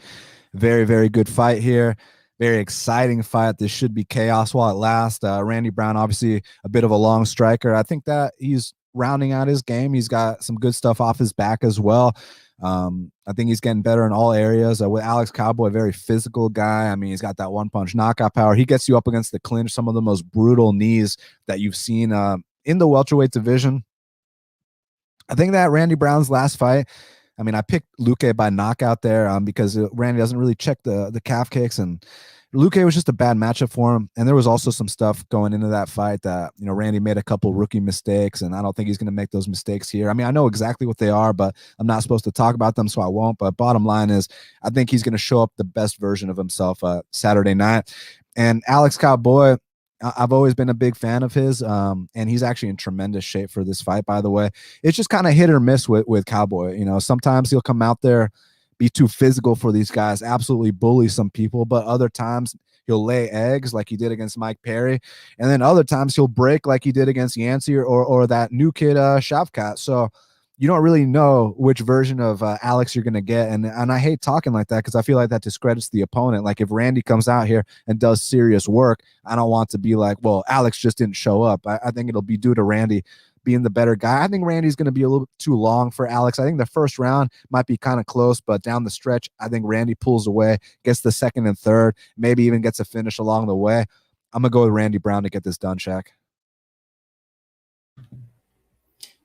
Very, very good fight here. Very exciting fight. This should be chaos while it lasts. Randy Brown, obviously a bit of a long striker. I think that he's rounding out his game. He's got some good stuff off his back as well. I think he's getting better in all areas. With Alex Cowboy, very physical guy. I mean, he's got that one-punch knockout power. He gets you up against the clinch, some of the most brutal knees that you've seen in the welterweight division. I think that Randy Brown's last fight, I mean, I picked Luque by knockout there because Randy doesn't really check the calf kicks, and Luque was just a bad matchup for him. And there was also some stuff going into that fight that, Randy made a couple rookie mistakes, and I don't think he's going to make those mistakes here. I mean, I know exactly what they are, but I'm not supposed to talk about them, so I won't. But bottom line is, I think he's going to show up the best version of himself Saturday night. And Alex Cowboy, I've always been a big fan of his, and he's actually in tremendous shape for this fight, by the way. It's just kind of hit or miss with Cowboy. Sometimes he'll come out there, be too physical for these guys, absolutely bully some people, but other times he'll lay eggs like he did against Mike Perry, and then other times he'll break like he did against Yancey or that new kid Shavkat. So you don't really know which version of Alex you're going to get. And I hate talking like that because I feel like that discredits the opponent. Like if Randy comes out here and does serious work, I don't want to be like, well, Alex just didn't show up. I think it'll be due to Randy being the better guy. I think Randy's going to be a little bit too long for Alex. I think the first round might be kind of close, but down the stretch, I think Randy pulls away, gets the second and third, maybe even gets a finish along the way. I'm going to go with Randy Brown to get this done, Shaq.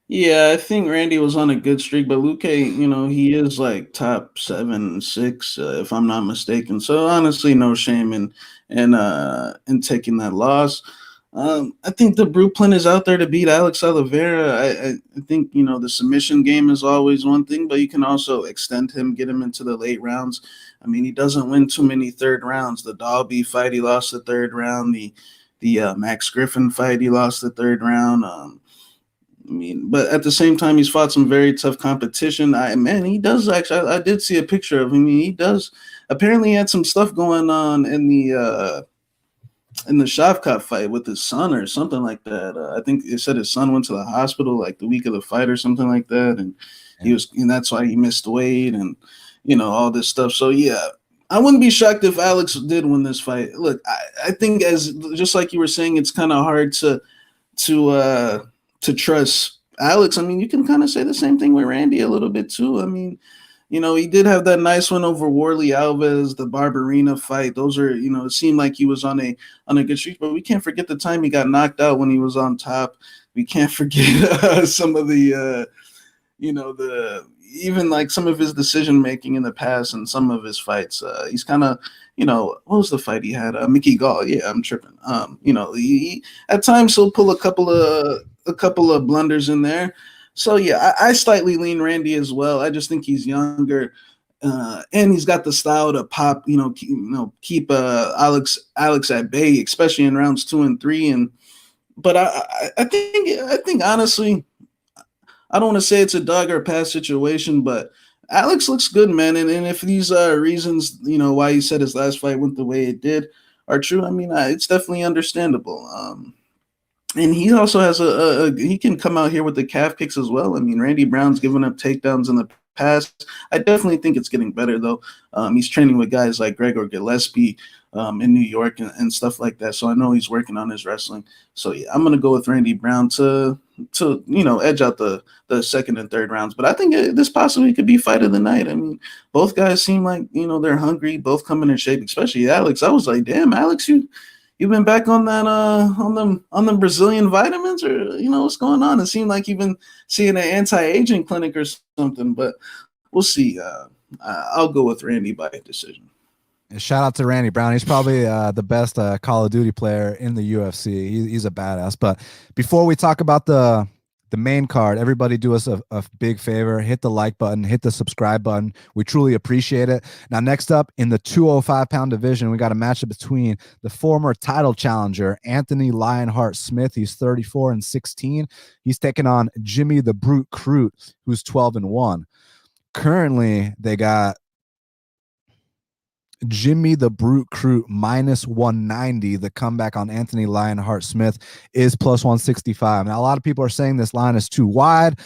Yeah, I think Randy was on a good streak, but Luque, he is like top 7, 6, if I'm not mistaken. So honestly, no shame in taking that loss. I think the blueprint is out there to beat Alex Oliveira. I think, the submission game is always one thing, but you can also extend him, get him into the late rounds. I mean, he doesn't win too many third rounds. The Dalby fight, he lost the third round. The Max Griffin fight, he lost the third round. But at the same time, he's fought some very tough competition. He does actually. I did see a picture of him. He does. Apparently, he had some stuff going on in the Shavkat fight with his son or something like that. I think it said his son went to the hospital like the week of the fight or something like that, and that's why he missed weight and all this stuff. So yeah, I wouldn't be shocked if Alex did win this fight. Look, I think just like you were saying, it's kind of hard to trust Alex. I mean, you can kind of say the same thing with Randy a little bit too. I mean, he did have that nice one over Warley Alves, the Barberina fight. Those are, it seemed like he was on a good streak, but we can't forget the time he got knocked out when he was on top. We can't forget some of the, even like some of his decision making in the past and some of his fights, he's kind of, what was the fight he had? Mickey Gall. Yeah, I'm tripping. He at times he'll pull a couple of blunders in there. So yeah, I slightly lean Randy as well. I just think he's younger. And he's got the style to pop, keep Alex at bay, especially in rounds 2 and 3. But I think honestly, I don't want to say it's a dog or pass situation, but Alex looks good, man. And if these reasons, why he said his last fight went the way it did are true, I mean, it's definitely understandable. And he also has he can come out here with the calf kicks as well. I mean, Randy Brown's given up takedowns in the past. I definitely think it's getting better, though. He's training with guys like Gregor Gillespie in New York and stuff like that. So I know he's working on his wrestling. So yeah, I'm gonna go with Randy Brown to edge out the second and third rounds. But I think this possibly could be fight of the night. I mean, both guys seem like they're hungry, both coming in shape. Especially Alex. I was like, damn, Alex, you've been back on that on the Brazilian vitamins, or what's going on? It seemed like you've been seeing an anti-aging clinic or something. But we'll see. I'll go with Randy by decision. Shout out to Randy Brown. He's probably the best Call of Duty player in the UFC. He's a badass. But before we talk about the main card, everybody do us a big favor. Hit the like button. Hit the subscribe button. We truly appreciate it. Now, next up in the 205-pound division, we got a matchup between the former title challenger, Anthony Lionheart Smith. He's 34-16. He's taking on Jimmy the Brute Crute, who's 12-1. Currently, they got Jimmy the Brute Crute minus 190. The comeback on Anthony Lionheart Smith is plus 165. Now, a lot of people are saying this line is too wide.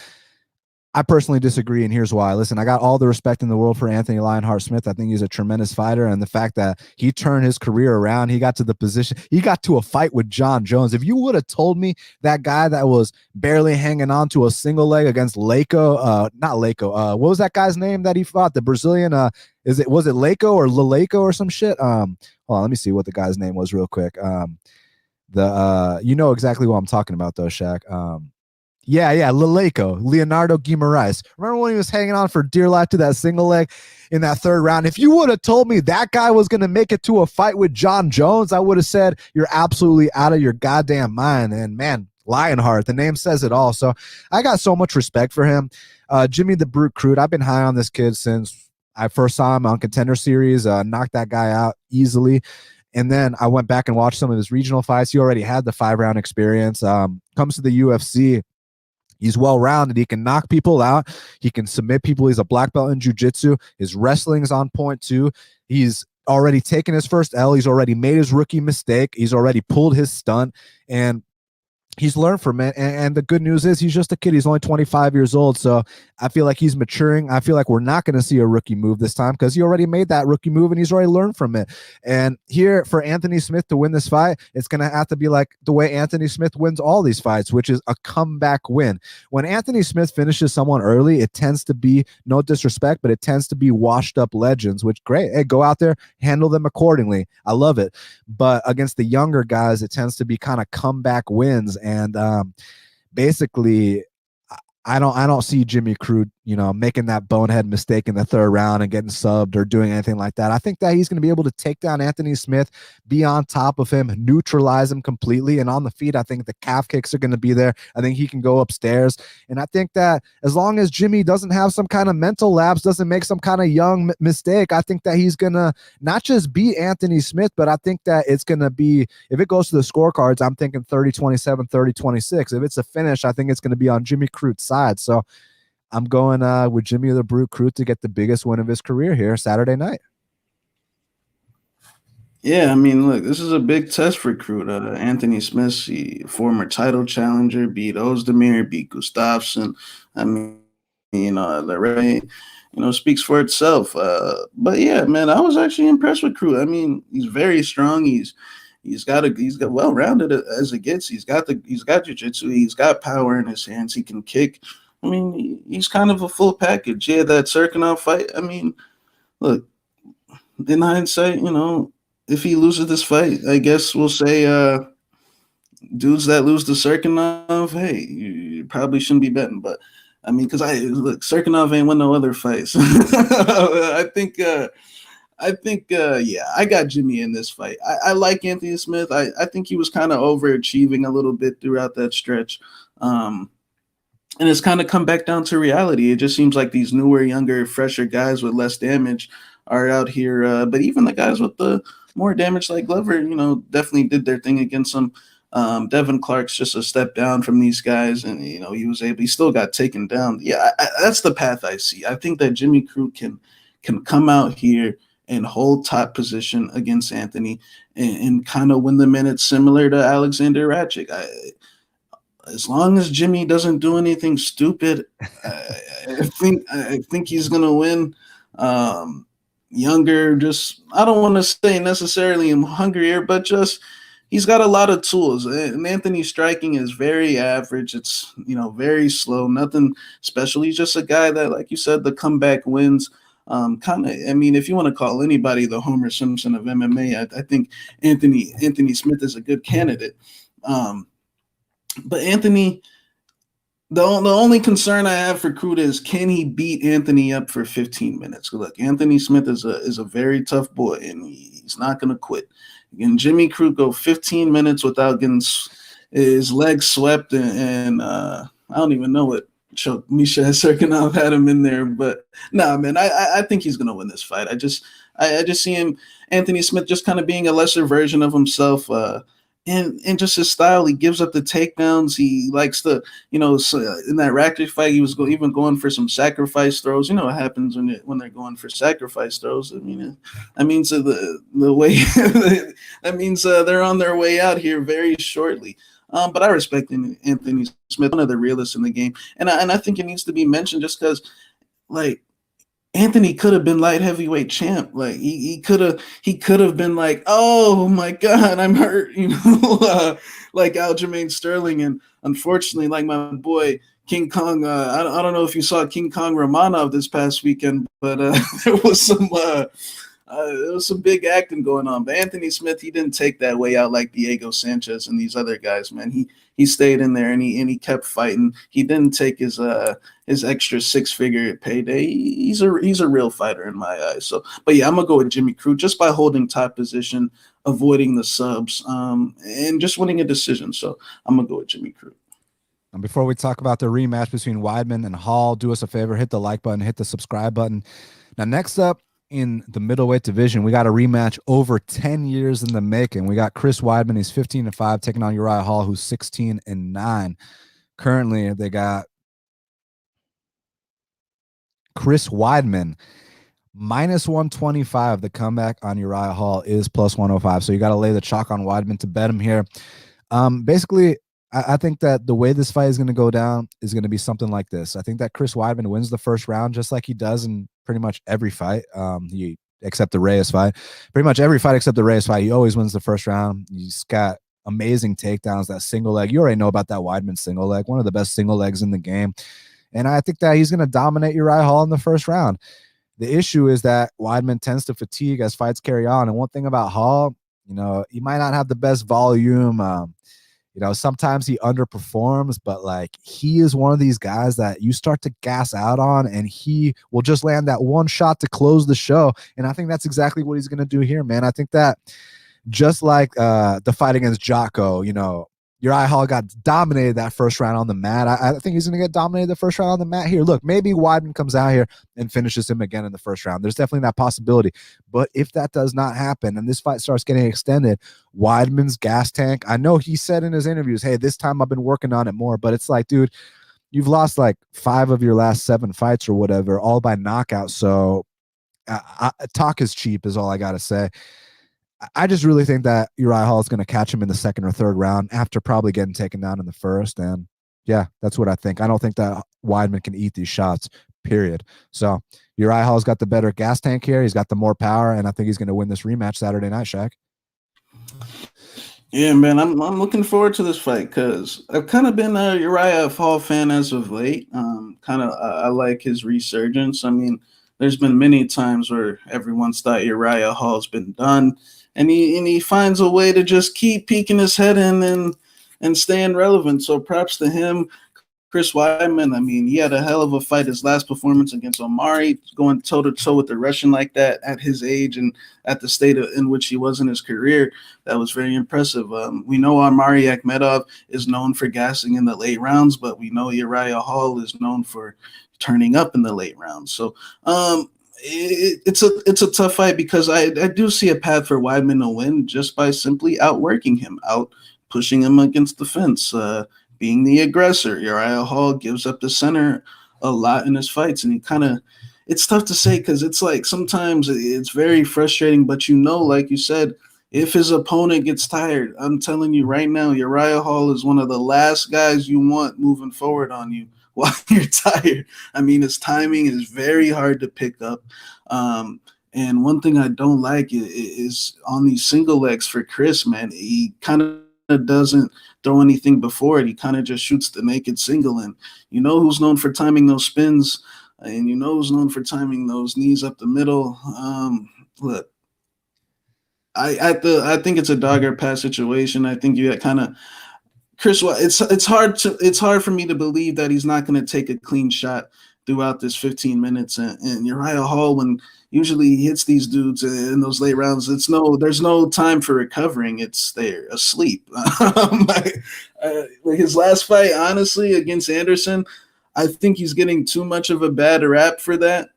I personally disagree, and here's why. Listen, I got all the respect in the world for Anthony Lionheart Smith. I think he's a tremendous fighter, and the fact that he turned his career around, he got to the position, he got to a fight with John Jones. If you would have told me that guy that was barely hanging on to a single leg against not what was that guy's name that he fought? The Brazilian, was it Leko or Laleko or some shit? Hold on, let me see what the guy's name was real quick. You know exactly what I'm talking about, though, Shaq. Yeah, Laleko, Leonardo Guimarães. Remember when he was hanging on for dear life to that single leg in that third round? If you would have told me that guy was going to make it to a fight with John Jones, I would have said you're absolutely out of your goddamn mind. And man, Lionheart, the name says it all. So I got so much respect for him. Jimmy the Brute Crute, I've been high on this kid since I first saw him on Contender Series, knocked that guy out easily. And then I went back and watched some of his regional fights. He already had the 5-round experience. Comes to the UFC. He's well-rounded. He can knock people out. He can submit people. He's a black belt in jiu-jitsu. His wrestling is on point, too. He's already taken his first L. He's already made his rookie mistake. He's already pulled his stunt. And he's learned from it, and the good news is he's just a kid. He's only 25 years old, so I feel like he's maturing. I feel like we're not going to see a rookie move this time because he already made that rookie move, and he's already learned from it. And here, for Anthony Smith to win this fight, it's going to have to be like the way Anthony Smith wins all these fights, which is a comeback win. When Anthony Smith finishes someone early, it tends to be, no disrespect, but it tends to be washed-up legends, which, great. Hey, go out there, handle them accordingly. I love it. But against the younger guys, it tends to be kind of comeback wins. And basically, I don't see Jimmy Crute, making that bonehead mistake in the third round and getting subbed or doing anything like that. I think that he's going to be able to take down Anthony Smith, be on top of him, neutralize him completely. And on the feet, I think the calf kicks are going to be there. I think he can go upstairs. And I think that as long as Jimmy doesn't have some kind of mental lapse, doesn't make some kind of young mistake, I think that he's going to not just beat Anthony Smith, but I think that it's going to be, if it goes to the scorecards, I'm thinking 30-27, 30-26. If it's a finish, I think it's going to be on Jimmy Crute's side. So I'm going with Jimmy the Brute Crute to get the biggest win of his career here Saturday night. Yeah, I mean, look, this is a big test for Crute. Anthony Smith, former title challenger, beat Ozdemir, beat Gustafsson. I mean, the resume, speaks for itself. But yeah, man, I was actually impressed with Crute. I mean, he's very strong. He's got well-rounded as it gets. He's got jiu-jitsu. He's got power in his hands. He can kick. I mean, he's kind of a full package. Yeah, that Serkinov fight. I mean, look, in hindsight, if he loses this fight, I guess we'll say dudes that lose to Serkinov, hey, you probably shouldn't be betting. But I mean, because Serkinov ain't won no other fights. I think, yeah, I got Jimmy in this fight. I like Anthony Smith. I think he was kind of overachieving a little bit throughout that stretch. And it's kind of come back down to reality. It just seems like these newer, younger, fresher guys with less damage are out here. But even the guys with the more damage, like Glover, definitely did their thing against him. Devin Clark's just a step down from these guys, and he still got taken down. Yeah, that's the path I see. I think that Jimmy Crute can come out here and hold top position against Anthony and kind of win the minutes, similar to Alexander Ratchik. As long as Jimmy doesn't do anything stupid, I think he's gonna win. Younger, just I don't want to say necessarily hungrier, but just he's got a lot of tools. And Anthony's striking is very average. It's very slow, nothing special. He's just a guy that, like you said, the comeback wins. If you want to call anybody the Homer Simpson of MMA, I think Anthony Smith is a good candidate. But Anthony, the only concern I have for Crute is, can he beat Anthony up for 15 minutes? Look, Anthony Smith is a very tough boy, and he's not going to quit. Can Jimmy Crute go 15 minutes without getting his legs swept? And I don't even know what choke Misha Serkinov had him in there, but nah, man, I think he's going to win this fight. I just see Anthony Smith just kind of being a lesser version of himself. And just his style, he gives up the takedowns. He likes to, in that Ratchik fight, he was even going for some sacrifice throws. You know what happens when they're going for sacrifice throws. I mean, that means the way that means they're on their way out here very shortly. But I respect Anthony Smith, one of the realists in the game, and I think it needs to be mentioned just because, like, Anthony could have been light heavyweight champ. Like he could have been like, oh my God, I'm hurt, like Aljamain Sterling. And unfortunately, like my boy King Kong, I don't know if you saw King Kong Romanov this past weekend, but there was some big acting going on. But Anthony Smith, he didn't take that way out like Diego Sanchez and these other guys, man. He stayed in there and he kept fighting. He didn't take his extra 6-figure payday. He's a real fighter in my eyes. So, but yeah, I'm gonna go with Jimmy Crute just by holding top position, avoiding the subs, and just winning a decision. So I'm gonna go with Jimmy Crute. And before we talk about the rematch between Weidman and Hall, do us a favor, hit the like button, hit the subscribe button. Now, next up in the middleweight division, we got a rematch over 10 years in the making. We got Chris Weidman, he's 15-5, taking on Uriah Hall, who's 16-9. Currently, they got Chris Weidman minus 125. The comeback on Uriah Hall is plus 105. So you got to lay the chalk on Weidman to bet him here. Basically, I think that the way this fight is going to go down is going to be something like this. I think that Chris Weidman wins the first round just like he does in pretty much every fight, except the Reyes fight. Pretty much every fight except the Reyes fight, he always wins the first round. He's got amazing takedowns, that single leg. You already know about that Weidman single leg, one of the best single legs in the game. And I think that he's going to dominate Uriah Hall in the first round. The issue is that Weidman tends to fatigue as fights carry on. And one thing about Hall, he might not have the best volume. Sometimes he underperforms, but like he is one of these guys that you start to gas out on and he will just land that one shot to close the show. And I think that's exactly what he's going to do here, man. I think that just like the fight against Jocko, Uriah Hall got dominated that first round on the mat. I think he's going to get dominated the first round on the mat here. Look, maybe Weidman comes out here and finishes him again in the first round. There's definitely that possibility. But if that does not happen and this fight starts getting extended, Weidman's gas tank, I know he said in his interviews, hey, this time I've been working on it more. But it's like, dude, you've lost like 5 of your last 7 fights or whatever, all by knockout. So talk is cheap is all I got to say. I just really think that Uriah Hall is going to catch him in the second or third round after probably getting taken down in the first. And yeah, that's what I think. I don't think that Weidman can eat these shots, period. So Uriah Hall's got the better gas tank here. He's got the more power, and I think he's going to win this rematch Saturday night, Shaq. Yeah, man, I'm looking forward to this fight because I've kind of been a Uriah Hall fan as of late. I like his resurgence. I mean, there's been many times where everyone's thought Uriah Hall's been done. And he finds a way to just keep peeking his head in and staying relevant. So props to him. Chris Weidman, I mean, he had a hell of a fight. His last performance against Omari, going toe-to-toe with the Russian like that at his age and at the state in which he was in his career, that was very impressive. We know Omari Akhmedov is known for gassing in the late rounds, but we know Uriah Hall is known for turning up in the late rounds. So it's a tough fight because I do see a path for Weidman to win just by simply outworking him, out pushing him against the fence, being the aggressor. Uriah Hall gives up the center a lot in his fights, and it's tough to say because it's like sometimes it's very frustrating, but like you said, if his opponent gets tired, I'm telling you right now, Uriah Hall is one of the last guys you want moving forward on you while you're tired. I mean, his timing is very hard to pick up. And one thing I don't like is on these single legs for Chris, man, he kind of doesn't throw anything before it. He kind of just shoots the naked single. And who's known for timing those spins, and who's known for timing those knees up the middle. Look, I think it's a dog or pass situation. I think you kind of Chris. It's hard for me to believe that he's not going to take a clean shot throughout this 15 minutes. And Uriah Hall, when usually he hits these dudes in those late rounds, there's no time for recovering. They're asleep. Like his last fight, honestly, against Anderson, I think he's getting too much of a bad rap for that.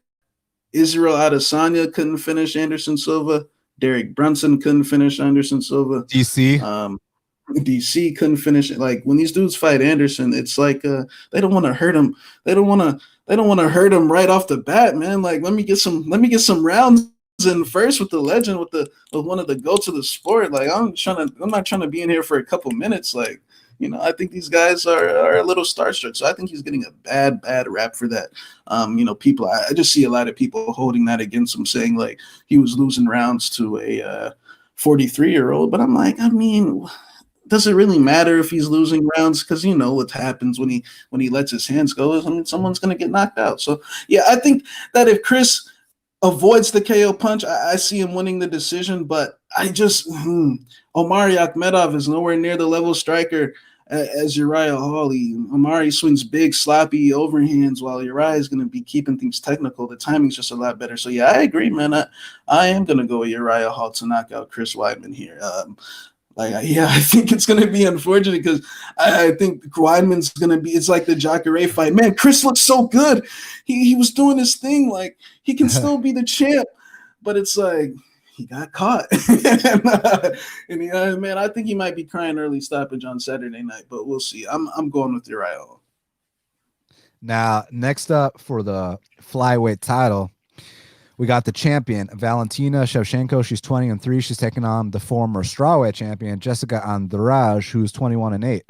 Israel Adesanya couldn't finish Anderson Silva. Derek Brunson couldn't finish Anderson Silva. DC couldn't finish it. Like when these dudes fight Anderson, it's like they don't want to hurt him. They don't want to hurt him right off the bat, man. Like let me get some rounds in first with the legend, with one of the goats of the sport. Like I'm not trying to be in here for a couple minutes. Like, I think these guys are a little starstruck. So I think he's getting a bad rap for that. People, I just see a lot of people holding that against him, saying like he was losing rounds to a 43-year-old. But I'm like, I mean, does it really matter if he's losing rounds? Because what happens when he lets his hands go. I mean, someone's going to get knocked out. So yeah, I think that if Chris avoids the KO punch, I see him winning the decision. But I just Omari Akhmedov is nowhere near the level striker as Uriah Hall. Omari swings big, sloppy overhands, while Uriah is going to be keeping things technical. The timing's just a lot better. So yeah, I agree, man. I am going to go with Uriah Hall to knock out Chris Weidman here. I think it's going to be unfortunate because I think Weidman's going to be – it's like the Jacare fight. Man, Chris looks so good. He was doing his thing. Like, he can still be the champ. But it's like he got caught. Man, I think he might be crying early stoppage on Saturday night. But we'll see. I'm going with Uriah. Now, next up for the flyweight title, we got the champion, Valentina Shevchenko. She's 20-3. She's taking on the former strawweight champion, Jessica Andrade, who's 21-8.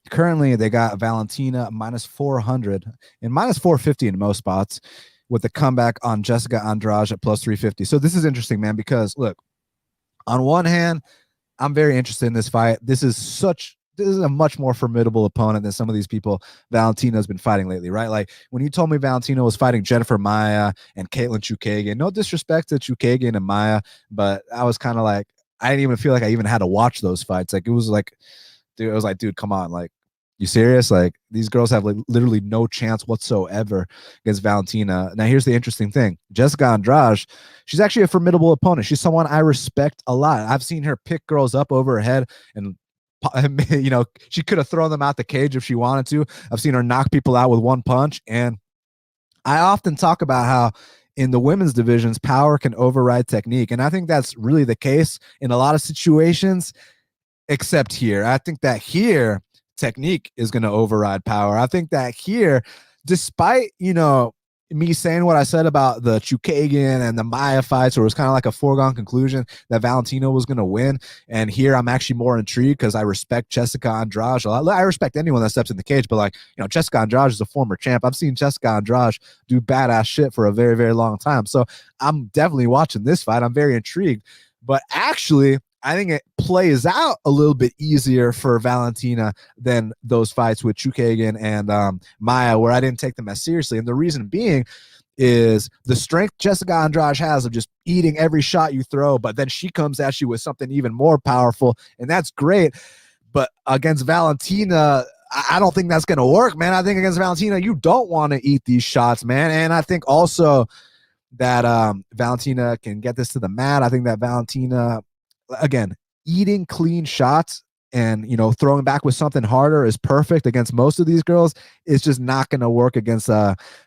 Currently, they got Valentina -400 and -450 in most spots, with the comeback on Jessica Andrade at +350. So this is interesting, man, because look, on one hand, I'm very interested in this fight. This is a much more formidable opponent than some of these people Valentina's been fighting lately, right? Like when you told me Valentina was fighting Jennifer Maia and Caitlin Chukagian, no disrespect to Chukagian and Maia, but I was kind of like, I didn't even feel like I even had to watch those fights. Like it was like, dude, come on. Like, you serious? Like these girls have like literally no chance whatsoever against Valentina. Now here's the interesting thing. Jessica Andrade, she's actually a formidable opponent. She's someone I respect a lot. I've seen her pick girls up over her head and she could have thrown them out the cage if she wanted to. I've seen her knock people out with one punch. And I often talk about how in the women's divisions, power can override technique. And I think that's really the case in a lot of situations, except here. I think that here, technique is going to override power. I think that here, despite, me saying what I said about the Chukagian and the Maia fights, where it was kind of like a foregone conclusion that Valentina was going to win. And here I'm actually more intrigued because I respect Jessica Andrade a lot. I respect anyone that steps in the cage, but Jessica Andrade is a former champ. I've seen Jessica Andrade do badass shit for a very, very long time. So I'm definitely watching this fight. I'm very intrigued. But actually, I think it plays out a little bit easier for Valentina than those fights with Chukagian and Maia, where I didn't take them as seriously. And the reason being is the strength Jessica Andrade has of just eating every shot you throw, but then she comes at you with something even more powerful, and that's great. But against Valentina, I don't think that's going to work, man. I think against Valentina, you don't want to eat these shots, man. And I think also that Valentina can get this to the mat. I think that Valentina, again, eating clean shots and, you know, throwing back with something harder is perfect against most of these girls. It's just not going to work against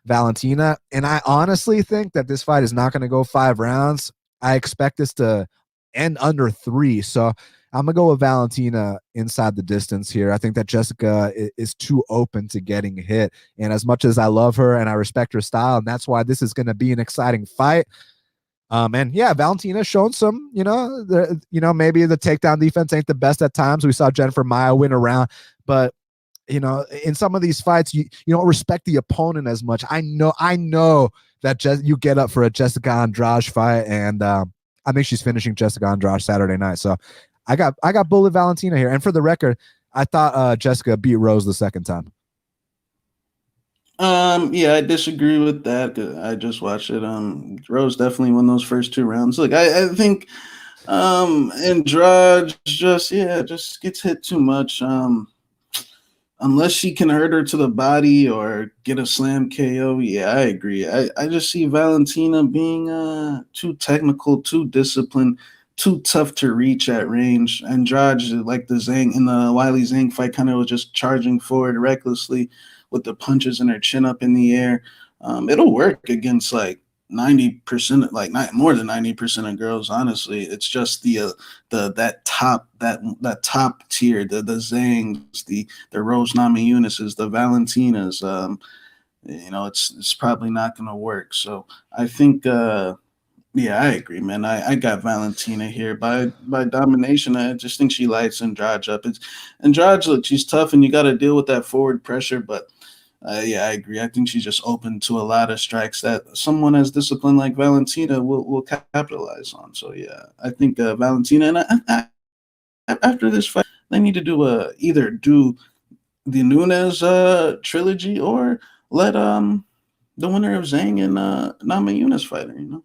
Valentina. And I honestly think that this fight is not going to go 5 rounds. I expect this to end under 3. So I'm going to go with Valentina inside the distance here. I think that Jessica is too open to getting hit. And as much as I love her and I respect her style, and that's why this is going to be an exciting fight. And yeah, Valentina's shown some, maybe the takedown defense ain't the best at times. We saw Jennifer Maia win a round, but in some of these fights, you don't respect the opponent as much. I know that you get up for a Jessica Andrade fight, and I think she's finishing Jessica Andrade Saturday night. So I got bullet Valentina here. And for the record, I thought Jessica beat Rose the second time. Yeah, I disagree with that. I just watched it. Rose definitely won those first 2 rounds. Look, I think Andrade just gets hit too much. Unless she can hurt her to the body or get a slam KO, yeah, I agree. I just see Valentina being too technical, too disciplined, too tough to reach at range. Andrade, like the Weili Zhang fight, kind of was just charging forward recklessly with the punches and her chin up in the air. It'll work against like 90%, like not more than 90% of girls. Honestly, it's just that top tier, the Zhangs, the Rose Namajunas, the Valentinas. It's probably not going to work. So I think. Yeah, I agree, man. I got Valentina here by domination. I just think she lights Andrade up. Andrade, look, she's tough, and you got to deal with that forward pressure. But yeah, I agree. I think she's just open to a lot of strikes that someone as disciplined like Valentina will capitalize on. So yeah, I think Valentina. And after this fight, they need to do either do the Nunes trilogy or let the winner of Zhang and Namajunas fight her.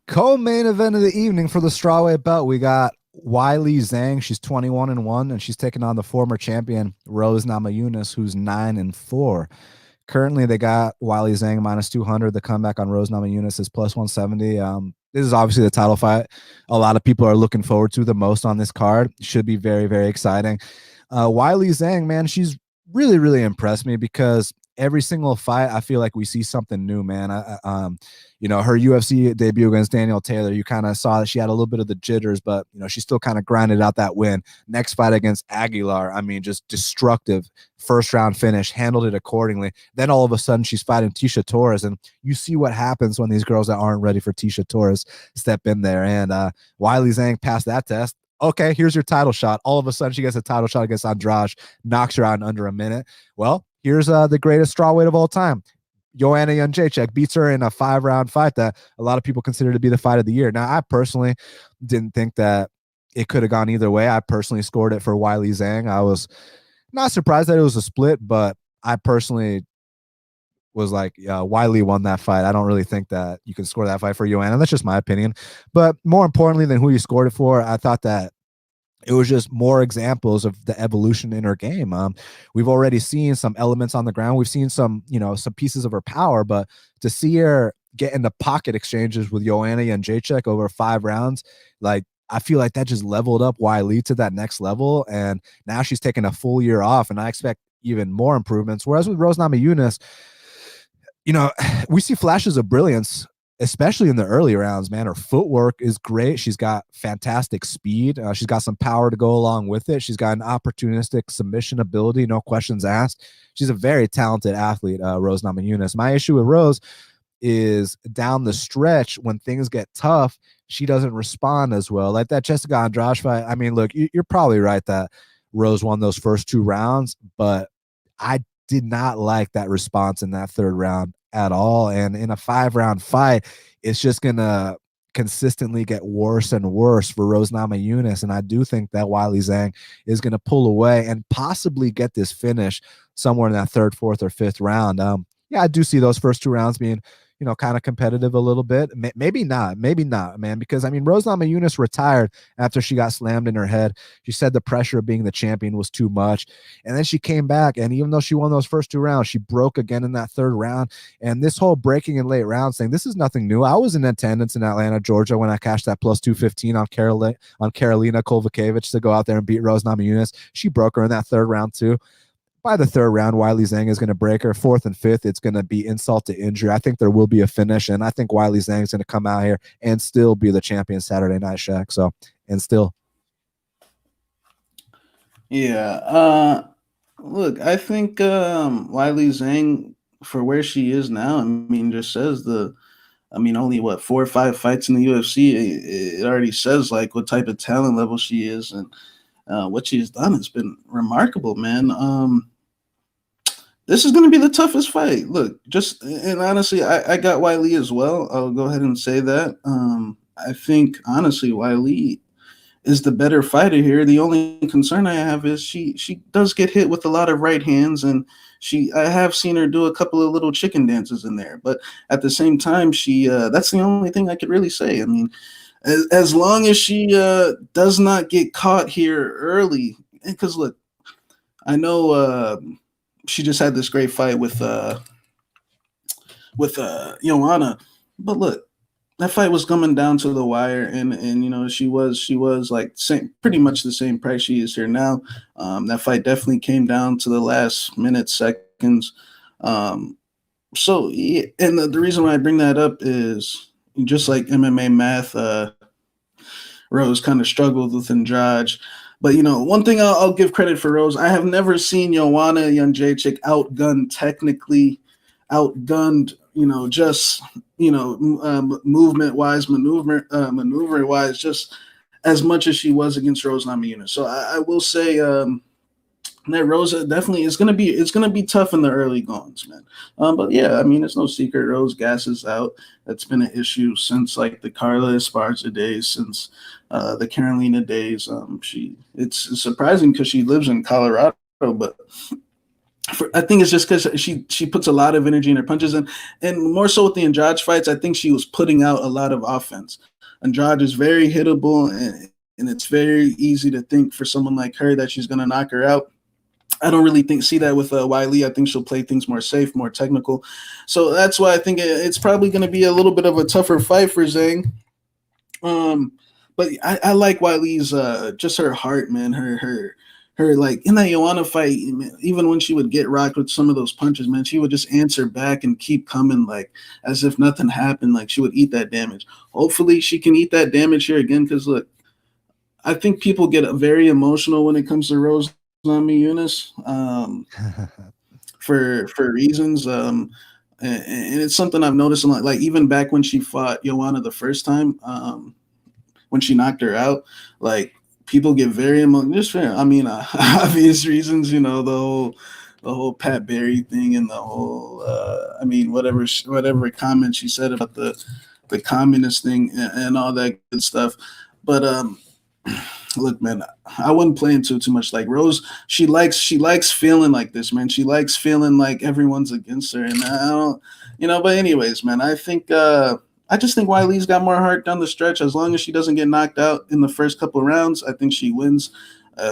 Co-main event of the evening for the strawweight belt, we got Weili Zhang. She's 21-1, and she's taking on the former champion Rose Namajunas, who's 9-4. Currently, they got Weili Zhang -200. The comeback on Rose Namajunas is +170. This is obviously the title fight a lot of people are looking forward to the most on this card. Should be very, very exciting. Weili Zhang, man, she's really, really impressed me because every single fight, I feel like we see something new, man. Her UFC debut against Daniel Taylor, you kind of saw that she had a little bit of the jitters, but, she still kind of grinded out that win. Next fight against Aguilar, I mean, just destructive first round finish, handled it accordingly. Then all of a sudden she's fighting Tecia Torres, and you see what happens when these girls that aren't ready for Tecia Torres step in there. And Weili Zhang passed that test. Okay, here's your title shot. All of a sudden she gets a title shot against Andrade, knocks her out in under a minute. Well, here's the greatest strawweight of all time. Joanna Jędrzejczyk beats her in a 5-round fight that a lot of people consider to be the fight of the year. Now, I personally didn't think that it could have gone either way. I personally scored it for Weili Zhang. I was not surprised that it was a split, but I personally was like, Weili won that fight. I don't really think that you can score that fight for Joanna. That's just my opinion. But more importantly than who you scored it for, I thought that it was just more examples of the evolution in her game. We've already seen some elements on the ground. We've seen some pieces of her power, but to see her get into pocket exchanges with Joanna Jędrzejczyk over 5 rounds, like, I feel like that just leveled up Weili to that next level. And now she's taking a full year off, and I expect even more improvements. Whereas with Rose Namajunas, we see flashes of brilliance, especially in the early rounds, man. Her footwork is great. She's got fantastic speed. She's got some power to go along with it. She's got an opportunistic submission ability, no questions asked. She's a very talented athlete, Rose Namajunas. My issue with Rose is down the stretch when things get tough, she doesn't respond as well. Like that Jessica Andrade fight. I mean, look, you're probably right that Rose won those first 2 rounds, but I did not like that response in that 3rd round at all. And in a 5-round fight, it's just gonna consistently get worse and worse for Rose Namajunas. And I do think that Weili Zhang is gonna pull away and possibly get this finish somewhere in that 3rd, 4th, or 5th round. Yeah, I do see those first 2 rounds being kind of competitive a little bit. Maybe not, man, because I mean, Rose Namajunas retired after she got slammed in her head. She said the pressure of being the champion was too much, and then she came back, and even though she won those first 2 rounds, she broke again in that third round. And this whole breaking in late rounds thing, this is nothing new. I was in attendance in Atlanta, Georgia, when I cashed that plus 215 on Karolina Kowalkiewicz to go out there and beat Rose Namajunas. She broke her in that third round too. By the third round, Weili Zhang is going to break her. Fourth and fifth, it's going to be insult to injury. I think there will be a finish, and I think Weili Zhang is going to come out here and still be the champion Saturday night, Shaq. So, and still. Yeah. Look, I think Weili Zhang, for where she is now, I mean, just says only 4 or 5 fights in the UFC. It already says like what type of talent level she is, and what she's done has been remarkable, man. This is going to be the toughest fight. Look, and honestly, I got Weili as well. I'll go ahead and say that. I think honestly, Weili is the better fighter here. The only concern I have is she does get hit with a lot of right hands, and I have seen her do a couple of little chicken dances in there. But at the same time, that's the only thing I could really say. I mean, as long as she does not get caught here early, because look, I know she just had this great fight with Joanna, but look, that fight was coming down to the wire, and she was like pretty much the same price she is here now. That fight definitely came down to the last minute, seconds. So yeah, and the reason why I bring that up is just like MMA math, Rose kind of struggled with Andrade. But, one thing I'll give credit for Rose, I have never seen Joanna Jędrzejczyk technically outgunned, movement-wise, maneuver-wise, just as much as she was against Rose Namajunas. So I will say that Rose definitely it's gonna be tough in the early goings, man. But yeah, I mean, it's no secret Rose gasses out. That's been an issue since like the Carla Esparza days, since the Carolina days. It's surprising because she lives in Colorado, but I think it's just because she puts a lot of energy in her punches, and more so with the Andrade fights, I think she was putting out a lot of offense. Andrade is very hittable, and it's very easy to think for someone like her that she's going to knock her out. I don't really see that with Weili. I think she'll play things more safe, more technical. So that's why I think it's probably going to be a little bit of a tougher fight for Zhang. But I like Weili's just her heart, man. Her like in that Joanna fight, even when she would get rocked with some of those punches, man, she would just answer back and keep coming like as if nothing happened. Like she would eat that damage. Hopefully she can eat that damage here again, because look, I think people get very emotional when it comes to Rose Namajunas for reasons. And it's something I've noticed a lot. Like even back when she fought Joanna the first time, when she knocked her out, like people get very emotional. Just for, obvious reasons, the whole Pat Barry thing and the whole, whatever comment she said about the communist thing and all that good stuff. But look, man, I wouldn't play into too much. Like Rose, she likes feeling like this, man. She likes feeling like everyone's against her, and I don't, But anyways, man, I just think Weili's got more heart down the stretch. As long as she doesn't get knocked out in the first couple of rounds, I think she wins.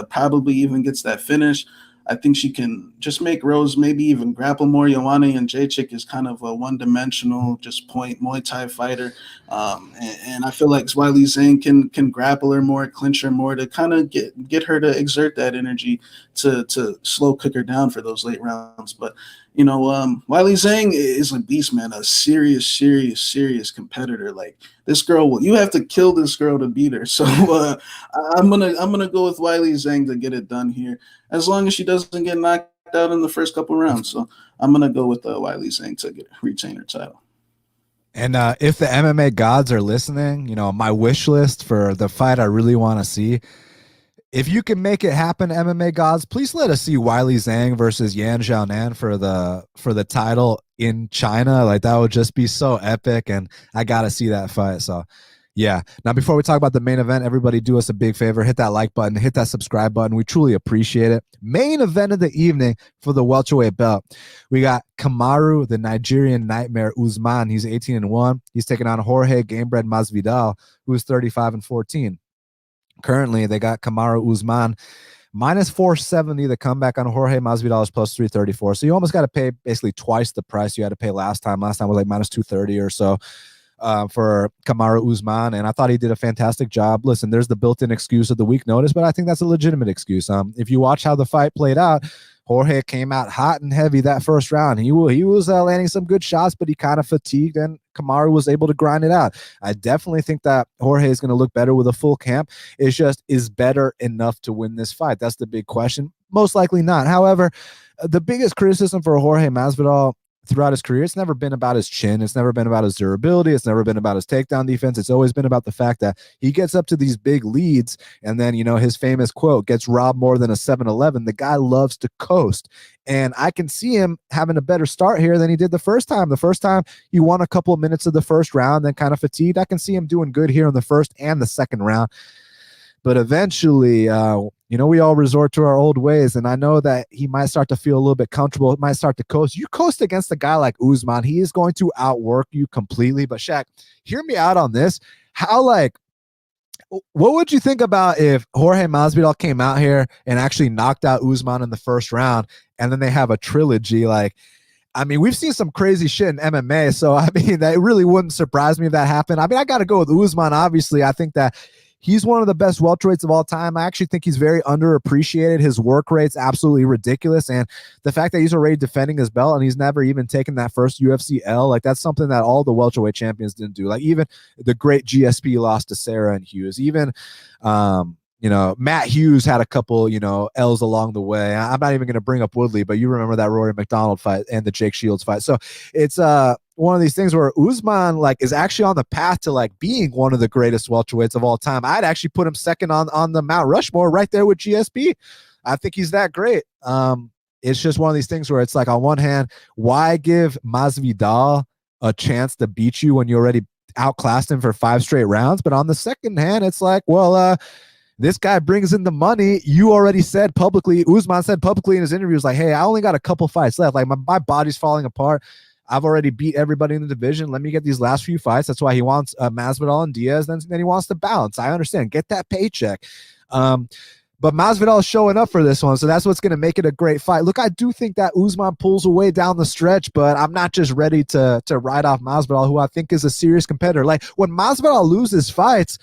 Probably even gets that finish. I think she can just make Rose maybe even grapple more. Joanna Jędrzejczyk is kind of a one-dimensional, just point Muay Thai fighter. And I feel like Weili Zhang can grapple her more, clinch her more, to kind of get her to exert that energy to slow cook her down for those late rounds. But, Weili Zhang is a beast, man, a serious competitor. Like this girl, you have to kill this girl to beat her. So I'm gonna go with Weili Zhang to get it done here, as long as she doesn't get knocked out in the first couple rounds. So I'm gonna go with Weili Zhang to retain her title. And if the MMA gods are listening, my wish list for the fight I really want to see, if you can make it happen, MMA gods, please let us see Weili Zhang versus Yan Xiaonan for the title in China. Like that would just be so epic, and I gotta see that fight. So Yeah. Now, before we talk about the main event, everybody do us a big favor. Hit that like button, hit that subscribe button. We truly appreciate it. Main event of the evening for the welterweight belt. We got Kamaru, the Nigerian nightmare Usman. He's 18-1. He's taking on Jorge Gamebred Masvidal, who is 35-14. Currently, they got Kamaru Usman minus 470. The comeback on Jorge Masvidal is plus 334. So you almost got to pay basically twice the price you had to pay last time. Last time was like minus 230 or so. For Kamaru Usman, and I thought he did a fantastic job. Listen, there's the built-in excuse of the weak notice, but I think that's a legitimate excuse. If you watch how the fight played out, Jorge came out hot and heavy that first round. He was landing some good shots, but he kind of fatigued, and Kamaru was able to grind it out. I definitely think that Jorge is going to look better with a full camp. It's just, is better enough to win this fight? That's the big question. Most likely not. However, the biggest criticism for Jorge Masvidal throughout his career, it's never been about his chin. It's never been about his durability. It's never been about his takedown defense. It's always been about the fact that he gets up to these big leads, and then, his famous quote, gets robbed more than a 7-Eleven. The guy loves to coast, and I can see him having a better start here than he did the first time. The first time he won a couple of minutes of the first round, then kind of fatigued. I can see him doing good here in the first and the second round. But eventually, we all resort to our old ways, and I know that he might start to feel a little bit comfortable. It might start to coast. You coast against a guy like Usman, he is going to outwork you completely. But Shaq, hear me out on this. What would you think about if Jorge Masvidal came out here and actually knocked out Usman in the first round, and then they have a trilogy? We've seen some crazy shit in MMA, so that really wouldn't surprise me if that happened. I got to go with Usman, obviously. I think that he's one of the best welterweights of all time. I actually think he's very underappreciated. His work rate's absolutely ridiculous. And the fact that he's already defending his belt and he's never even taken that first UFC L, that's something that all the welterweight champions didn't do. Even the great GSP lost to Sarah and Hughes. Even, Matt Hughes had a couple, L's along the way. I'm not even going to bring up Woodley, but you remember that Rory McDonald fight and the Jake Shields fight. So it's one of these things where Usman is actually on the path to being one of the greatest welterweights of all time. I'd actually put him second on the Mount Rushmore, right there with GSP. I think he's that great. It's just one of these things where it's on one hand, why give Masvidal a chance to beat you when you already outclassed him for 5 straight rounds? But on the second hand, it's this guy brings in the money. You already said publicly, Usman said publicly in his interviews, hey, I only got a couple fights left. My body's falling apart. I've already beat everybody in the division. Let me get these last few fights. That's why he wants Masvidal and Diaz. Then he wants to balance. I understand. Get that paycheck. But Masvidal is showing up for this one, so that's what's going to make it a great fight. Look, I do think that Usman pulls away down the stretch, but I'm not just ready to ride off Masvidal, who I think is a serious competitor. When Masvidal loses fights,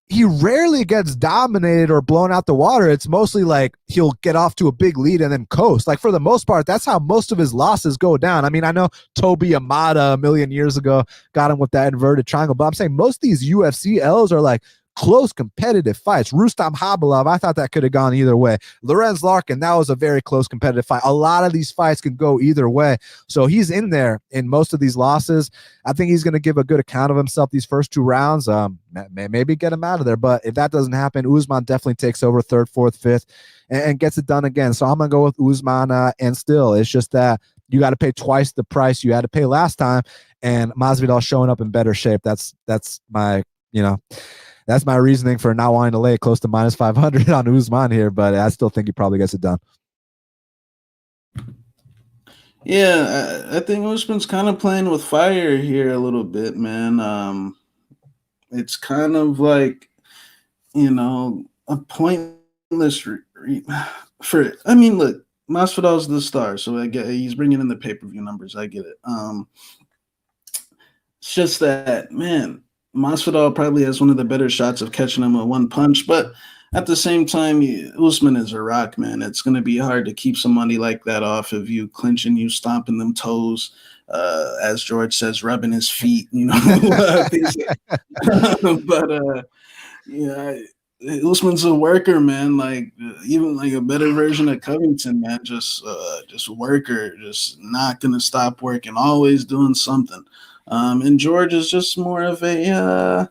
he rarely gets dominated or blown out the water. It's mostly he'll get off to a big lead and then coast. For the most part, that's how most of his losses go down. I know Toby Amada a million years ago got him with that inverted triangle, but I'm saying most of these UFC L's are close competitive fights. Rustam Habilov, I thought that could have gone either way. Lorenz Larkin, that was a very close competitive fight. A lot of these fights can go either way. So he's in there in most of these losses. I think he's going to give a good account of himself these first 2 rounds. Maybe get him out of there. But if that doesn't happen, Usman definitely takes over 3rd, 4th, 5th and gets it done again. So I'm going to go with Usman. And still, it's just that you got to pay twice the price you had to pay last time. And Masvidal showing up in better shape. That's my, that's my reasoning for not wanting to lay close to minus 500 on Usman here, but I still think he probably gets it done. Yeah, I think Usman's kind of playing with fire here a little bit, man. It's kind of a pointless look, Masvidal's the star, so I get he's bringing in the pay-per-view numbers. I get it. It's just that, man, Masvidal probably has one of the better shots of catching him with one punch, but at the same time, Usman is a rock, man. It's going to be hard to keep somebody like that off of you, clinching you, stomping them toes, as George says, rubbing his feet, But Usman's a worker, man. Even a better version of Covington, man. Just worker, just not going to stop working, always doing something. And George is just more of a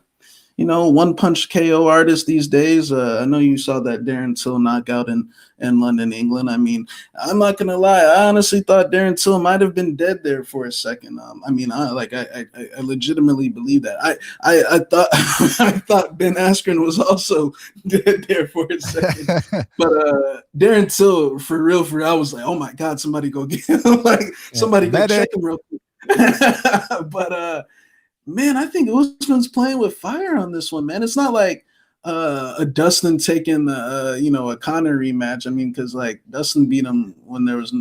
one punch KO artist these days. I know you saw that Darren Till knockout in London, England. I mean, I'm not gonna lie. I honestly thought Darren Till might have been dead there for a second. I legitimately believe that. I thought I thought Ben Askren was also dead there for a second. But Darren Till, for real, I was like, oh my God, somebody go get him. Somebody go check him real quick. But man, I think Usman's playing with fire on this one, man. It's not like a Dustin taking a Conor rematch. I mean, because like Dustin beat him when there was,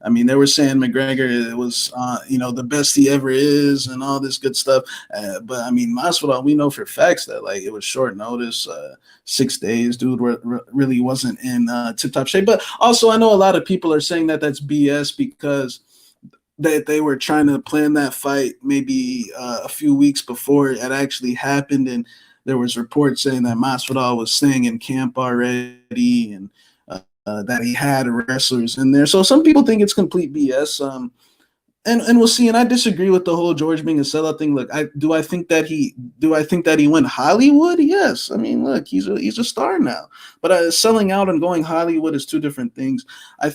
I mean, they were saying McGregor it was the best he ever is and all this good stuff. But I mean, Masvidal, we know for facts that like it was short notice, 6 days, dude really wasn't in tip-top shape. But also, I know a lot of people are saying that that's BS because that they were trying to plan that fight maybe a few weeks before it actually happened, and there was reports saying that Masvidal was staying in camp already, and that he had wrestlers in there. So some people think it's complete BS. And we'll see. And I disagree with the whole George being a sellout thing. Look, do I think that he went Hollywood? Yes. I mean, look, he's a star now. But selling out and going Hollywood is two different things. I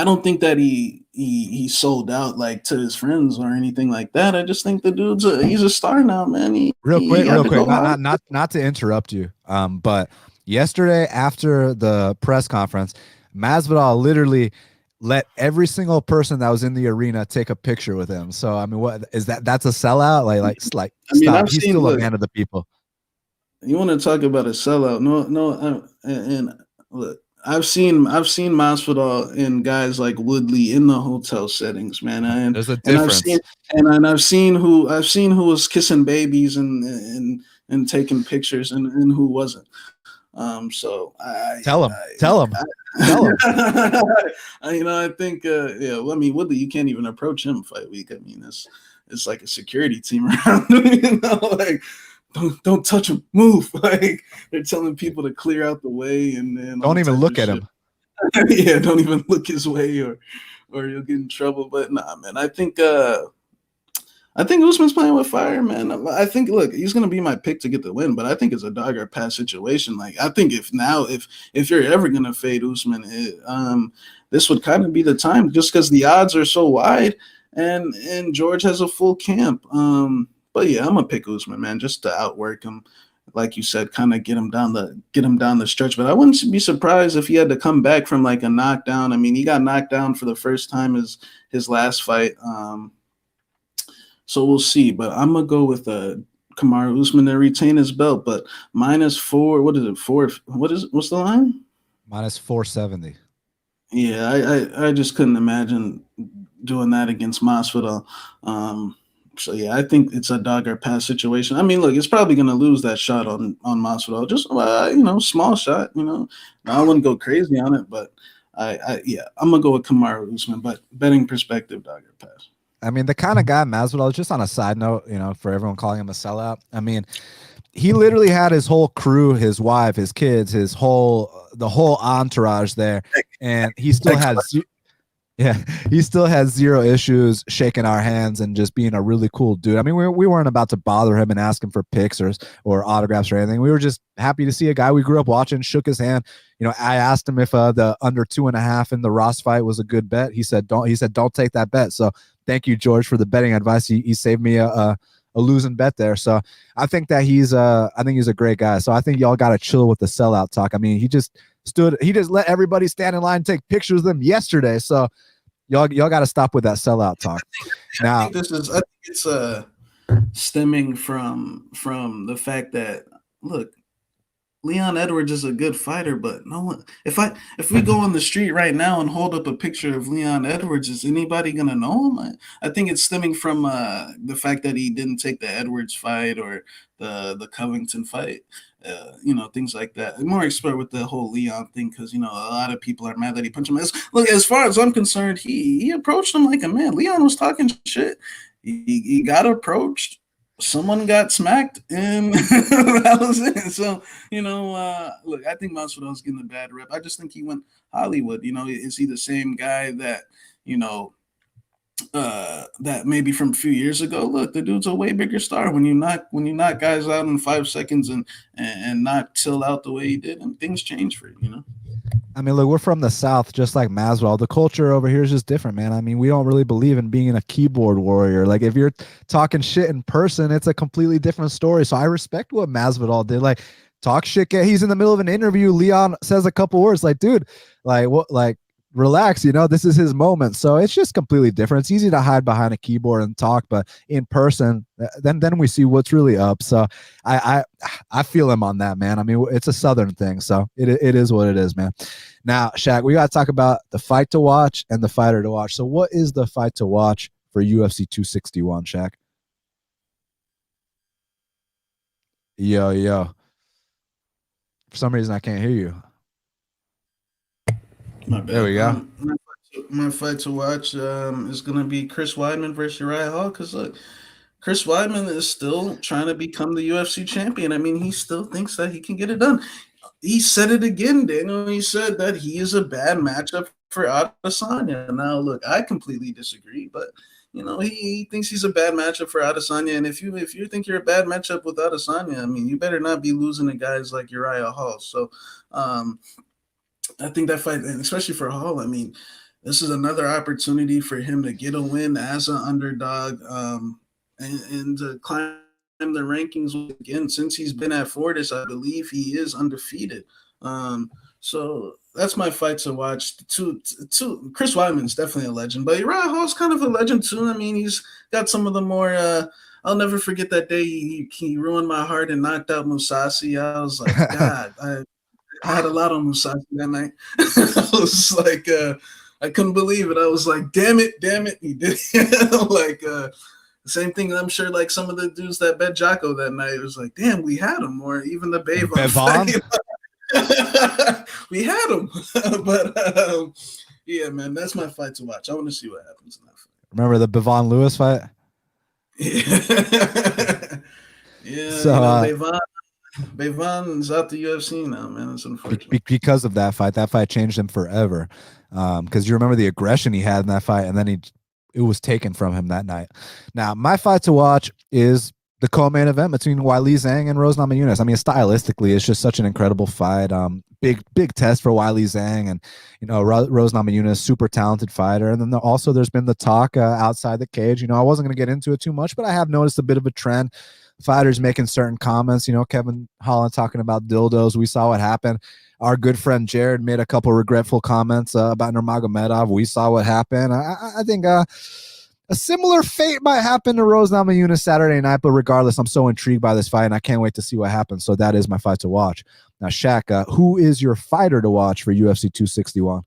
don't think that he sold out like to his friends or anything like that. I just think the dude's he's a star now, man. Real quick, not to interrupt you, but yesterday after the press conference, Masvidal literally let every single person that was in the arena take a picture with him. So I mean, what is that? That's a sellout. Like I mean, stop. He's still a man of the people. You want to talk about a sellout? No, and look. I've seen Masvidal and guys like Woodley in the hotel settings, man. And there's a difference. I've seen who was kissing babies and taking pictures and who wasn't. So tell him. I think I mean Woodley, you can't even approach him fight week. I mean, it's like a security team around him, like. Don't touch him. Move. Like they're telling people to clear out the way and don't even look at him. Yeah, don't even look his way or you'll get in trouble. But nah, man, I think Usman's playing with fire, man. I think look, he's gonna be my pick to get the win, but I think it's a dog or pass situation. Like I think if you're ever gonna fade Usman, this would kind of be the time just because the odds are so wide and George has a full camp. But yeah, I'm gonna pick Usman, man, just to outwork him, like you said, kind of get him down the stretch. But I wouldn't be surprised if he had to come back from like a knockdown. I mean, he got knocked down for the first time his last fight. So we'll see. But I'm gonna go with Kamaru Usman to retain his belt, but -4. What is it? What's the line? -470. Yeah, I just couldn't imagine doing that against Masvidal. So yeah, I think it's a dog or pass situation. I mean, look, it's probably going to lose that shot on Masvidal, just small shot. I wouldn't go crazy on it, but I'm gonna go with Kamaru Usman. But betting perspective, dog or pass. I mean, the kind of guy Masvidal, just on a side note, for everyone calling him a sellout. I mean, he literally had his whole crew, his wife, his kids, the whole entourage there, and he still had. Yeah, he still has zero issues shaking our hands and just being a really cool dude. I mean, we weren't about to bother him and ask him for pics or autographs or anything. We were just happy to see a guy we grew up watching, shook his hand. I asked him if the under 2.5 in the Ross fight was a good bet. He said don't take that bet. So thank you, George, for the betting advice. He saved me a losing bet there. So I think that he's a great guy. So I think y'all got to chill with the sellout talk. I mean, he just let everybody stand in line and take pictures of them yesterday. So y'all got to stop with that sellout talk. I think it's stemming from the fact that look, Leon Edwards is a good fighter, but no one. If we go on the street right now and hold up a picture of Leon Edwards, is anybody gonna know him? I think it's stemming from the fact that he didn't take the Edwards fight or the Covington fight. Things like that. I'm more expert with the whole Leon thing because a lot of people are mad that he punched him. Look, as far as I'm concerned, he approached him like a man. Leon was talking shit. He got approached. Someone got smacked, and that was it. So look, I think Masvidal's getting a bad rep. I just think he went Hollywood. Is he the same guy that that maybe from a few years ago. Look, the dude's a way bigger star. When you knock guys out in 5 seconds and not till out the way he did, and things change for you. I mean, look, we're from the South, just like Masvidal. The culture over here is just different, man. I mean, we don't really believe in being a keyboard warrior. Like, if you're talking shit in person, it's a completely different story. So I respect what Masvidal did. Like, talk shit. He's in the middle of an interview. Leon says a couple words, like, dude, like, what, like, relax, this is his moment. So it's just completely different. It's easy to hide behind a keyboard and talk, but in person, then we see what's really up. So I feel him on that, man. I mean, it's a Southern thing, so it is what it is, man. Now, Shaq, we got to talk about the fight to watch and the fighter to watch. So what is the fight to watch for UFC 261, Shaq? Yo. For some reason, I can't hear you. My bad. There we go. My fight to watch is going to be Chris Weidman versus Uriah Hall, because look, Chris Weidman is still trying to become the UFC champion. I mean, he still thinks that he can get it done. He said it again, Daniel. He said that he is a bad matchup for Adesanya. Now, look, I completely disagree, but he thinks he's a bad matchup for Adesanya. And if you think you're a bad matchup with Adesanya, I mean, you better not be losing to guys like Uriah Hall. So, I think that fight, and especially for Hall, I mean, this is another opportunity for him to get a win as an underdog, and to climb the rankings again. Since he's been at Fortis, I believe he is undefeated. So that's my fight to watch. Chris Weidman's definitely a legend, but Uriah Hall's kind of a legend too. I mean, he's got some of the more. I'll never forget that day he ruined my heart and knocked out Musasi. I was like, God, I had a lot on Musaki that night. I was like, I couldn't believe it. I was like, damn it, he did it. Like, the same thing. I'm sure, like some of the dudes that bet Jocko that night, it was like, damn, we had him. Or even the Bevon. We had him. But yeah, man, that's my fight to watch. I want to see what happens in that fight. Remember the Bevon Lewis fight? Yeah. So Bevon's out the UFC now, man. It's unfortunate. Because of that fight changed him forever. Because you remember the aggression he had in that fight, and then it was taken from him that night. Now, my fight to watch is the co-main event between Weili Zhang and Rose Namajunas. I mean, stylistically, it's just such an incredible fight. Big test for Weili Zhang, and Rose Namajunas, super talented fighter. And then also there's been the talk outside the cage. I wasn't going to get into it too much, but I have noticed a bit of a trend. Fighters making certain comments. Kevin Holland talking about dildos. We saw what happened. Our good friend Jared made a couple regretful comments about Nurmagomedov. We saw what happened. I think a similar fate might happen to Rose Namajunas Saturday night, but regardless, I'm so intrigued by this fight, and I can't wait to see what happens. So that is my fight to watch. Now, Shaq, who is your fighter to watch for UFC 261?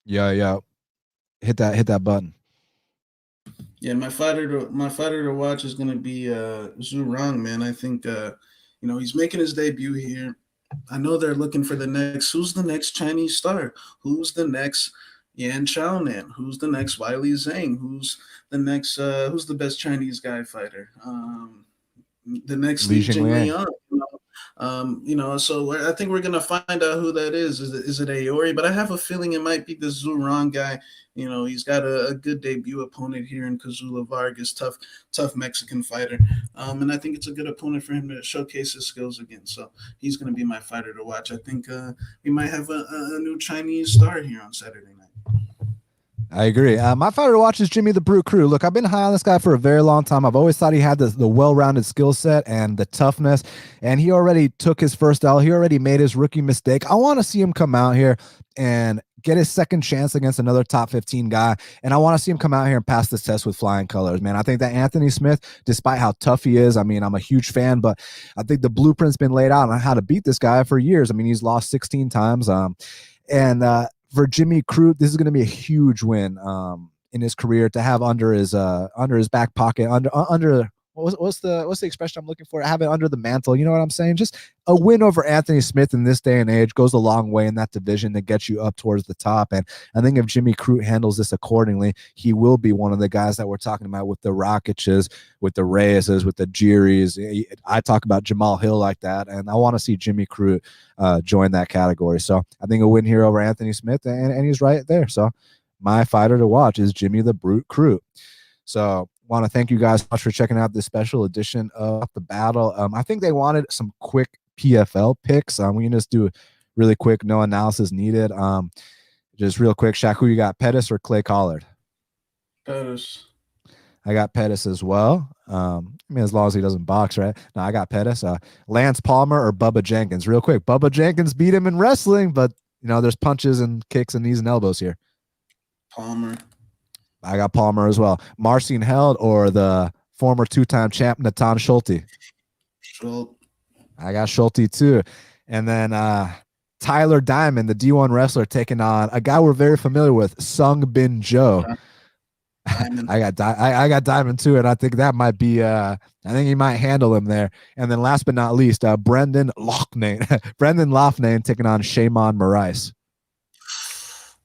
Yeah. Hit that button. Yeah, my fighter to watch is gonna be Zhu Rong, man. I think he's making his debut here. I know they're looking for who's the next Chinese star? Who's the next Yan Chaonan? Who's the next Weili Zhang? Who's the best Chinese guy fighter? The next Li Jingliang. So I think we're gonna find out who that is. Is it Aori? But I have a feeling it might be the Zhu Rong guy. He's got a good debut opponent here in Kazula Vargas, tough Mexican fighter. And I think it's a good opponent for him to showcase his skills again. So he's going to be my fighter to watch. I think we might have a new Chinese star here on Saturday night. I agree. My fighter to watch is Jimmy the Brute Crute. Look, I've been high on this guy for a very long time. I've always thought he had the well-rounded skill set and the toughness, and he already took his first L. He already made his rookie mistake. I want to see him come out here and get his second chance against another top 15 guy, and I want to see him come out here and pass this test with flying colors, man. I think that Anthony Smith, despite how tough he is, I mean, I'm a huge fan, but I think the blueprint's been laid out on how to beat this guy for years. I mean, he's lost 16 times, for Jimmy Crute, this is going to be a huge win in his career to have under his back pocket, under what's the expression I'm looking for? Have it under the mantle. You know what I'm saying? Just a win over Anthony Smith in this day and age goes a long way in that division to get you up towards the top. And I think if Jimmy Crute handles this accordingly, he will be one of the guys that we're talking about with the Rakic's, with the Reyes's, with the Jiris. I talk about Jamal Hill like that, and I want to see Jimmy Crute join that category. So I think a win here over Anthony Smith, and he's right there. So my fighter to watch is Jimmy the Brute Crute. So want to thank you guys so much for checking out this special edition of The Battle. I think they wanted some quick PFL picks. We can just do really quick, no analysis needed. Just real quick, Shaq, who you got, Pettis or Clay Collard? Pettis. I got Pettis as well. I mean, as long as he doesn't box, right? No, I got Pettis. Lance Palmer or Bubba Jenkins? Real quick, Bubba Jenkins beat him in wrestling, but there's punches and kicks and knees and elbows here. Palmer. I got Palmer as well. Marcin Held or the former two-time champ Natan Schulte? Schulte. I got Schulte too. And then Tyler Diamond, the D1 wrestler, taking on a guy we're very familiar with, Sung Bin Jo. I got Diamond too, and I think that might be I think he might handle him there. And then last but not least, Brendan Loughnane taking on Shimon Moraes.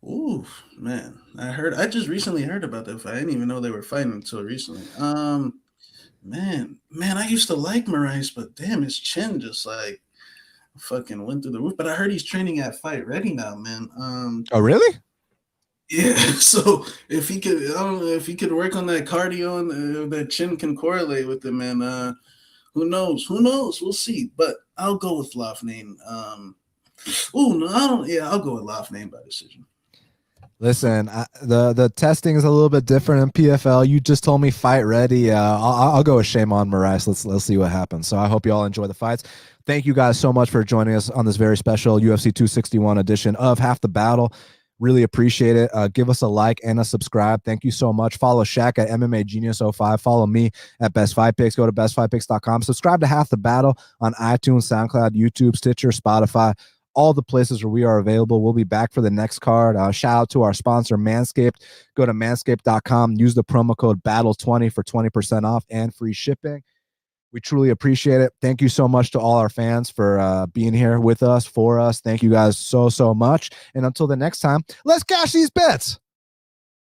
Ooh, man. I just recently heard about that fight. I didn't even know they were fighting until recently. Man, I used to like Moraes, but damn, his chin just like fucking went through the roof. But I heard he's training at Fight Ready now, man. Oh, really? Yeah. So if he could, I don't know if he could work on that cardio and that chin can correlate with him, man. Who knows? We'll see. But I'll go with Loughnane. I'll go with Loughnane by decision. Listen, the testing is a little bit different in PFL. You just told me Fight Ready. I'll go with Shimon Moraes. Let's see what happens. So I hope you all enjoy the fights. Thank you guys so much for joining us on this very special UFC 261 edition of Half the Battle. Really appreciate it. Give us a like and a subscribe. Thank you so much. Follow Shaq at MMA Genius 05. Follow me at Best Fight Picks. Go to bestfightpicks.com. Subscribe to Half the Battle on iTunes, SoundCloud, YouTube, Stitcher, Spotify, all the places where we are available. We'll be back for the next card. Shout out to our sponsor, Manscaped. Go to manscaped.com. Use the promo code BATTLE20 for 20% off and free shipping. We truly appreciate it. Thank you so much to all our fans for being here with us, for us. Thank you guys so much. And until the next time, let's cash these bets.